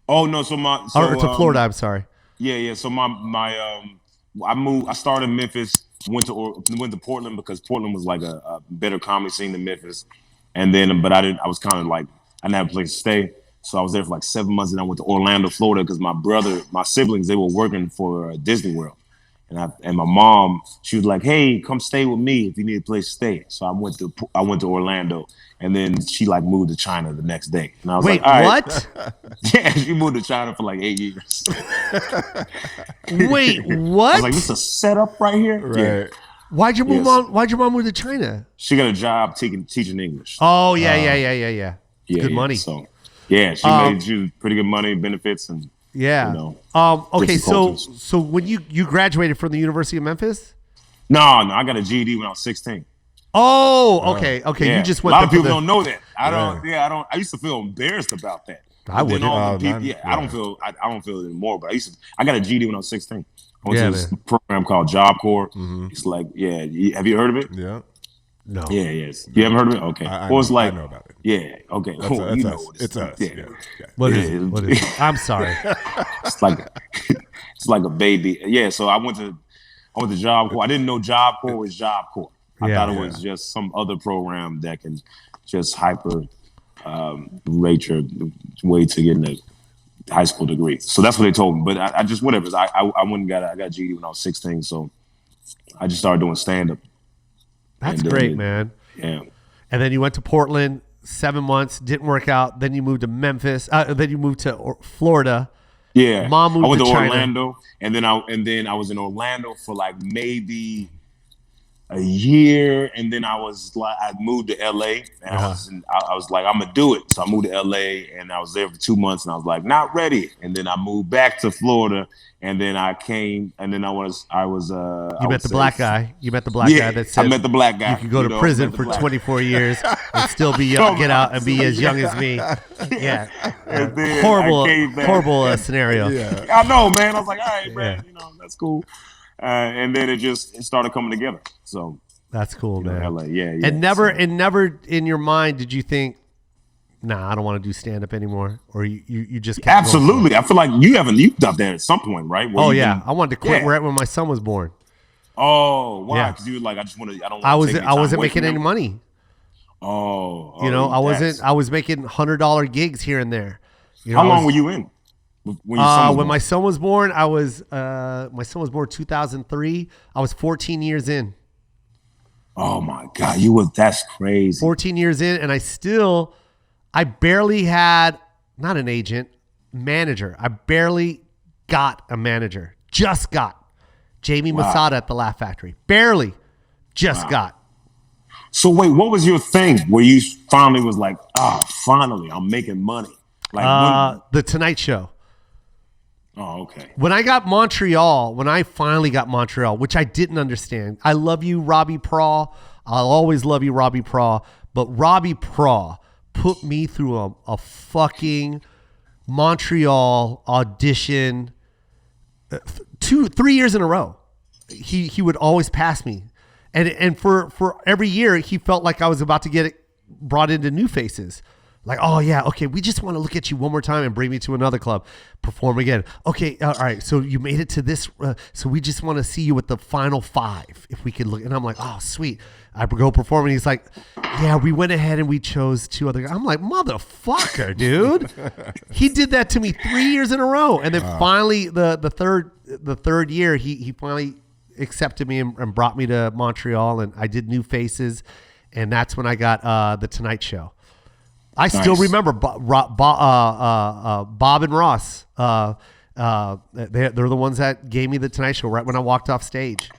Oh no, or to Florida. I'm sorry. Yeah. So I moved. I started in Memphis. Went to Portland because Portland was like a better comedy scene than Memphis. And then, but I was kind of like, I didn't have a place to stay. So I was there for like 7 months, and I went to Orlando, Florida, because my siblings, they were working for Disney World. And my mom, she was like, "Hey, come stay with me if you need a place to stay." So I went to Orlando, and then she like moved to China the next day. And I was like, "All right." What? Yeah, she moved to China for like 8 years. Wait, what? I was like, "This is a setup right here." Right. Yeah. Why'd your mom move to China? She got a job teaching English. Oh yeah. Good money. So yeah, she made pretty good money, benefits, and okay, so when you graduated from the University of Memphis? No, I got a GED when I was 16. Oh, okay. Yeah. You just went. A lot of people don't know that. I don't. I used to feel embarrassed about that. I wouldn't. I don't feel it anymore. But I got a GED when I was 16. I went to this program called Job Corps. Mm-hmm. It's like, have you heard of it? Yeah. No. Yeah, yes. You haven't heard of it? Okay. I know about it. Yeah. Okay. That's us. It's us. Yeah. What is it? I'm sorry. It's like a baby. Yeah. So I went to Job Corps. I didn't know Job Corps was Job Corps. I thought it was just some other program that can just rate your way to getting a high school degree. So that's what they told me. But I just whatever. I went and got GED when I was 16. So I just started doing stand up. That's great, man. Yeah. And then you went to Portland 7 months, didn't work out. Then you moved to Memphis. Then you moved to Florida. Yeah. Mom moved I went to China. Orlando, and then I was in Orlando for like maybe a year, and then I moved to LA, and I was like, I'm gonna do it. So I moved to LA, and I was there for 2 months, and I was like, not ready. And then I moved back to Florida, and then I came, and then I was. You met the black guy. You met the black guy that said I met the black guy. You could go to prison for 24 years and still be young, get out and be as young as me. Yeah, horrible scenario. Yeah. I know, man. I was like, all right, man. That's cool. And then it started coming together. So that's cool, man. LA, yeah. And never in your mind did you think, nah, I don't want to do stand up anymore, or you just kept absolutely. Going? I feel like you've done that at some point, right? I wanted to quit right when my son was born. Oh, why? Because you were like, I just want to. I wasn't making any money. Oh, I was making $100 gigs here and there. How long were you in? When my son was born, my son was born 2003. I was 14 years in. Oh my God, that's crazy. 14 years in, and I barely had, not an agent, manager. I barely got a manager. Just got Jamie Masada at the Laugh Factory. Barely. Just got. So wait, what was your thing where you finally was like, finally, I'm making money? Like The Tonight Show. Oh, okay. When I finally got Montreal, which I didn't understand. I love you, Robbie Praw. I'll always love you, Robbie Praw. But Robbie Praw put me through a fucking Montreal audition 3 years in a row. He would always pass me. And for every year, he felt like I was about to get brought into New Faces. Like, oh, yeah, okay, we just want to look at you one more time and bring me to another club. Perform again. Okay, all right, so you made it to this. So we just want to see you with the final 5, if we could look. And I'm like, oh, sweet. I go perform, and he's like, yeah, we went ahead and we chose 2 other guys. I'm like, motherfucker, dude. He did that to me 3 years in a row. And then finally, the third year, he finally accepted me and brought me to Montreal, and I did New Faces, and that's when I got The Tonight Show. I still remember Bob and Ross. They're the ones that gave me The Tonight Show right when I walked off stage.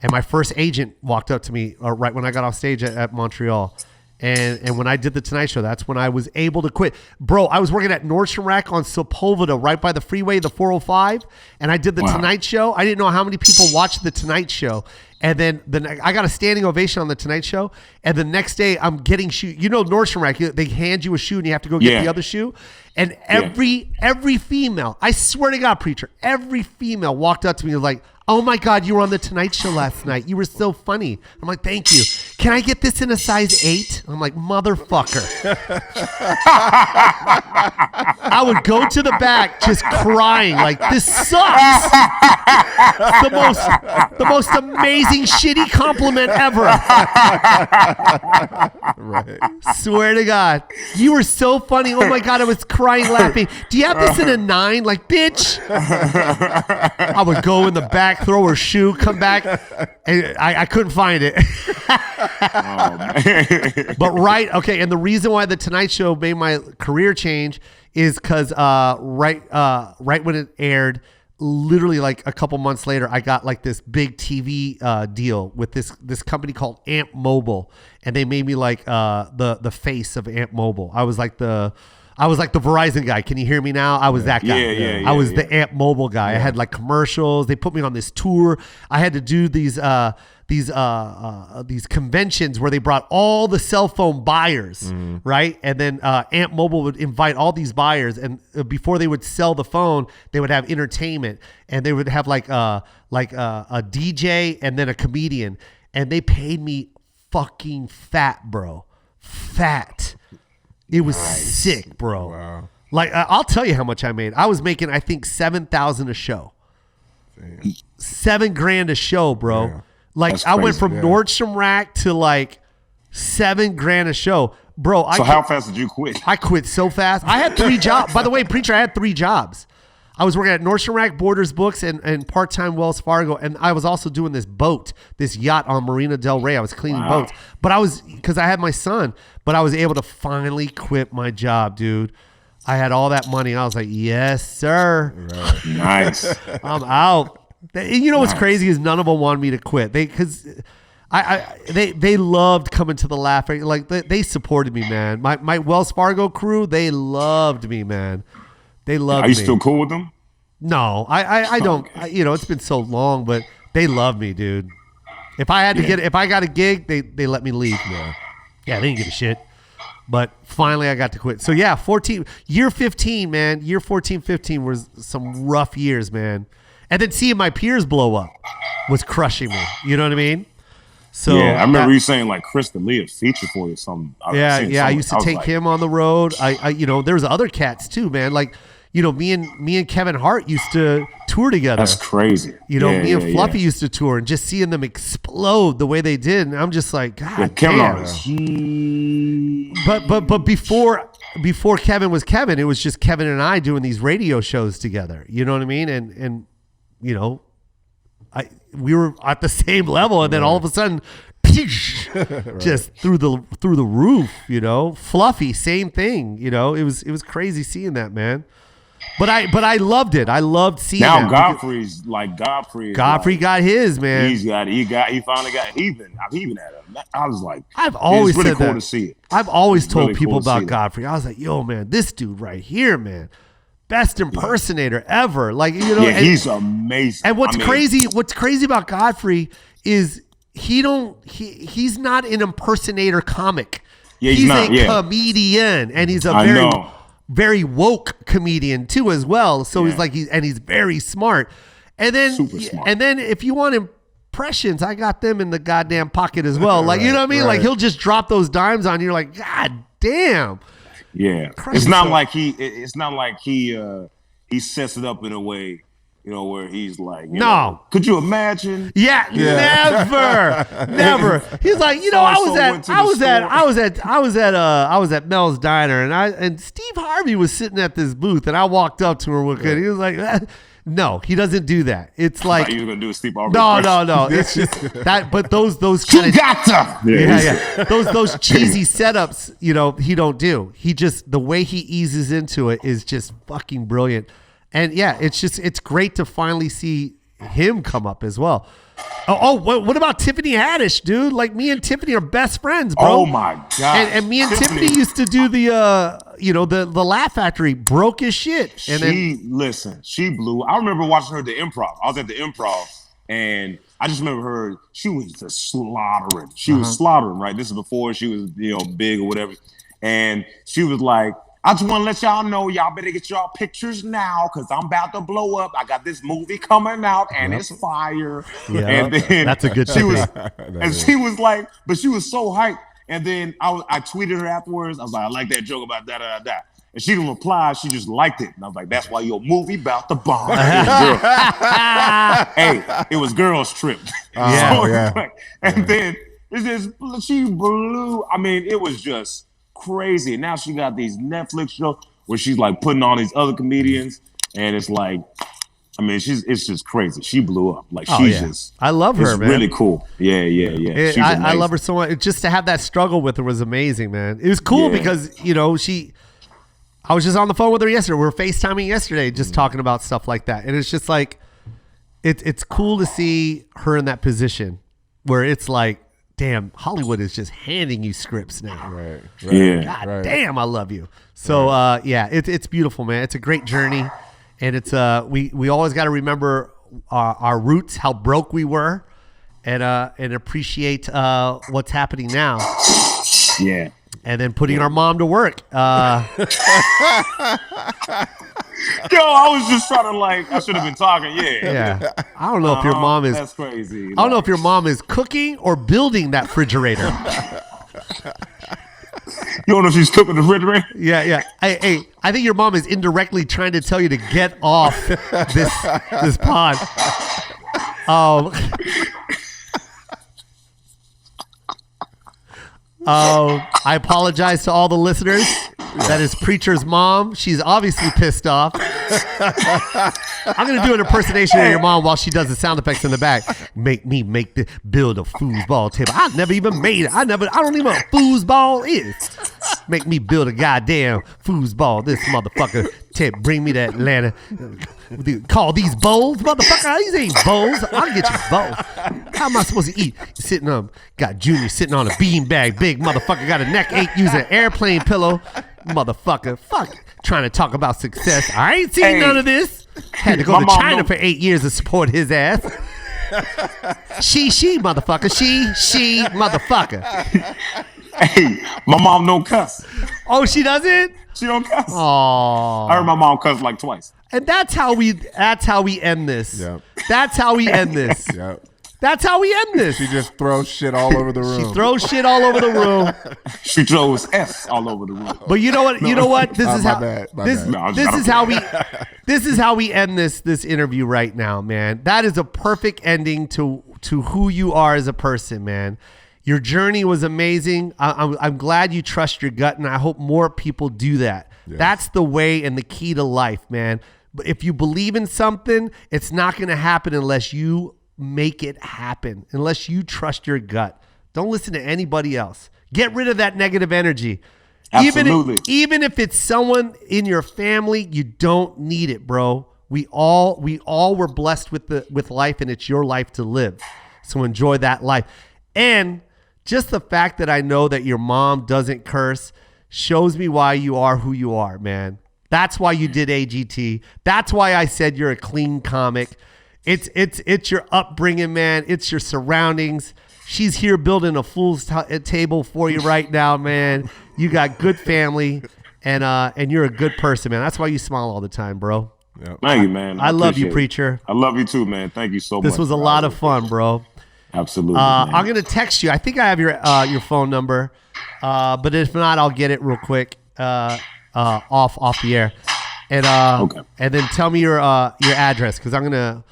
And my first agent walked up to me right when I got off stage at Montreal. And when I did The Tonight Show, that's when I was able to quit. Bro, I was working at Nordstrom Rack on Sepulveda, right by the freeway, the 405. And I did The Tonight Show. I didn't know how many people watched The Tonight Show. And then I got a standing ovation on the Tonight Show. And the next day I'm getting shoe. You know, Nordstrom Rack, they hand you a shoe and you have to go get the other shoe. And every female, I swear to God, preacher, every female walked up to me and was like, oh my God, you were on the Tonight Show last night. You were so funny. I'm like, thank you. Can I get this in a size 8? I'm like, motherfucker. I would go to the back just crying like, this sucks. The most amazing shitty compliment ever. Right. Swear to God. You were so funny. Oh my God, I was crying laughing. Do you have this in a 9? Like, bitch. I would go in the back, throw her shoe, come back, and I couldn't find it. But okay, and the reason why the Tonight Show made my career change is because right when it aired, literally like a couple months later, I got like this big TV deal with this company called Amp Mobile, and they made me like the face of Amp Mobile. I was like the Verizon guy. Can you hear me now? I was that guy. I was the Amp Mobile guy. I had like commercials. They put me on this tour. I had to do these conventions where they brought all the cell phone buyers, right? And then Amp Mobile would invite all these buyers, and before they would sell the phone, they would have entertainment, and they would have like a DJ and then a comedian, and they paid me fucking fat, bro. Fat. It was sick, bro. Wow. Like, I'll tell you how much I made. I was making, I think, $7,000 a show. Damn. $7,000 a show, bro. Yeah. Like, that's I went from Nordstrom Rack to like $7,000 a show, bro. So how fast did you quit? I quit so fast. I had 3 jobs. By the way, preacher, I had 3 jobs. I was working at Nordstrom Rack, Borders Books, and part-time Wells Fargo, and I was also doing this yacht on Marina Del Rey. I was cleaning boats, but because I had my son, but I was able to finally quit my job, dude. I had all that money. I was like, yes, sir. Right. Nice. I'm out. You know what's crazy is none of them wanted me to quit. They loved coming to the Laugh. Like they supported me, man. My Wells Fargo crew, they loved me, man. They loved me. Are you still cool with them? No, I don't. It's been so long, but they love me, dude. If I had to if I got a gig, they let me leave. Yeah, they didn't give a shit. But finally, I got to quit. So yeah, year 15, man. Year 14, 15 was some rough years, man. And then seeing my peers blow up was crushing me. You know what I mean? So yeah, I remember you saying like Kristen Lee featured for you or something. I used to take him on the road. There was other cats too, man. Like, me and Kevin Hart used to tour together. That's crazy. Me and Fluffy used to tour, and just seeing them explode the way they did, and I'm just like, God damn. But before Kevin was Kevin, it was just Kevin and I doing these radio shows together. You know what I mean? And we were at the same level, and then all of a sudden, just through the roof. Fluffy, same thing. It was crazy seeing that, man. But I loved it. I loved seeing now that. Godfrey got his, man. He finally got even. I'm even at him. I was like, I've always really said cool that. To see it. I've always told really people cool about Godfrey. I was like, yo, man, this dude right here, man, best impersonator ever. Like, he's amazing. And what's crazy about Godfrey is he's not an impersonator comic. Yeah, he's a comedian, and he's a very woke comedian too as well. So he's very smart. And then super smart. And then if you want impressions, I got them in the goddamn pocket as well. Like, you know what I mean? Right. Like, he'll just drop those dimes on you. You're like, God damn. Yeah. It's not like he sets it up in a way, where he's like, could you imagine? Yeah, never. He's like, I was at Mel's Diner, and Steve Harvey was sitting at this booth, and I walked up to him and he was like, no, he doesn't do that. It's like you were gonna do a Steve Harvey. No. It's just that, but those kind of those cheesy setups, he don't do. He just, the way he eases into it is just fucking brilliant. And yeah, it's great to finally see him come up as well. What about Tiffany Haddish, dude? Like, me and Tiffany are best friends, bro. Oh my God. And me and Tiffany used to do the Laugh Factory, broke as shit. And she blew. I remember watching her at the Improv. I was at the Improv And I just remember her, she was just slaughtering. She was slaughtering, right? This is before she was, big or whatever. And she was like, I just want to let y'all know, y'all better get y'all pictures now because I'm about to blow up. I got this movie coming out and it's fire. Yeah, and then that's a good she was, thing. and she was like, but she was so hyped. And then I tweeted her afterwards. I was like, I like that joke about da-da-da-da. And she didn't reply. She just liked it. And I was like, that's why your movie about to bomb. Hey, it was girls' trip. And then she blew. I mean, it was just crazy. And now she got these Netflix shows where she's like putting on these other comedians. And it's like, I mean, it's just crazy. She blew up. Like just. I love her, man. Really cool. Yeah. I love her so much. Just to have that struggle with her was amazing, man. It was cool because I was just on the phone with her yesterday. We were FaceTiming yesterday, just talking about stuff like that. And it's just like, it's cool to see her in that position where it's like, damn, Hollywood is just handing you scripts now. Right. Yeah. God damn, I love you. So it's beautiful, man. It's a great journey, and it's we always got to remember our roots, how broke we were, and appreciate what's happening now. Yeah. And then putting our mom to work. Yo, I was just trying to I should have been talking. Yeah. I don't know if your mom is. That's crazy. I don't know if your mom is cooking or building that refrigerator. You don't know if she's cooking the refrigerator? Yeah. Hey, I think your mom is indirectly trying to tell you to get off this pod. I apologize to all the listeners. That is Preacher's mom. She's obviously pissed off. I'm going to do an impersonation of your mom while she does the sound effects in the back. Build a foosball table. I've never even made it. I don't even know what a foosball is. Make me build a goddamn foosball. This motherfucker bring me to Atlanta. Call these bowls, motherfucker. These ain't bowls. I'll get you bowls. How am I supposed to eat? Got Junior sitting on a beanbag. Big motherfucker got a neck ache using an airplane pillow. Motherfucker. Fuck. Trying to talk about success. I ain't seen none of this. Had to go to China for 8 years to support his ass. She, motherfucker. She, motherfucker. Hey, my mom don't cuss. Oh, she doesn't? She don't cuss. Oh. I heard my mom cuss like twice. And that's how we end this. Yep. That's how we end this. Yep. That's how we end this. She just throws shit all over the room. She throws shit all over the room. She throws S all over the room. But you know what? This is how this is how we end this interview right now, man. That is a perfect ending to who you are as a person, man. Your journey was amazing. I'm glad you trust your gut, and I hope more people do that. Yes. That's the way and the key to life, man. But if you believe in something, it's not going to happen unless you make it happen, unless you trust your gut. Don't listen to anybody else. Get rid of that negative energy. Absolutely. Even if it's someone in your family, you don't need it, bro. We all were blessed with life, and it's your life to live. So enjoy that life. And just the fact that I know that your mom doesn't curse shows me why you are who you are, man. That's why you did AGT. That's why I said you're a clean comic. It's your upbringing, man. It's your surroundings. She's here building a fool's table for you right now, man. You got good family, and you're a good person, man. That's why you smile all the time, bro. Yep. Thank you, man. I love you, Preacher. I love you too, man. Thank you so much. This was a lot of fun, bro. Absolutely. I'm gonna text you. I think I have your phone number, but if not, I'll get it real quick off the air, and okay. And then tell me your address, because I'm gonna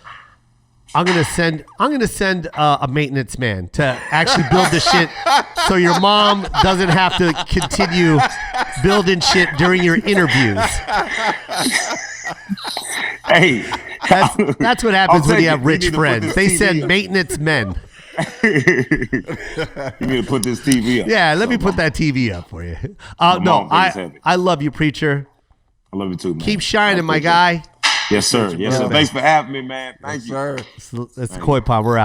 send a maintenance man to actually build the shit, so your mom doesn't have to continue building shit during your interviews. Hey, that's what happens when you have rich friends. They send maintenance men. You need to put this TV up. Yeah, let me put that TV up for you. No, I love you, Preacher. I love you too, man. Keep shining, my guy. Yes, sir. Yes, sir. Thanks for having me, man. Thank you. Sir. That's Koy Po. We're out.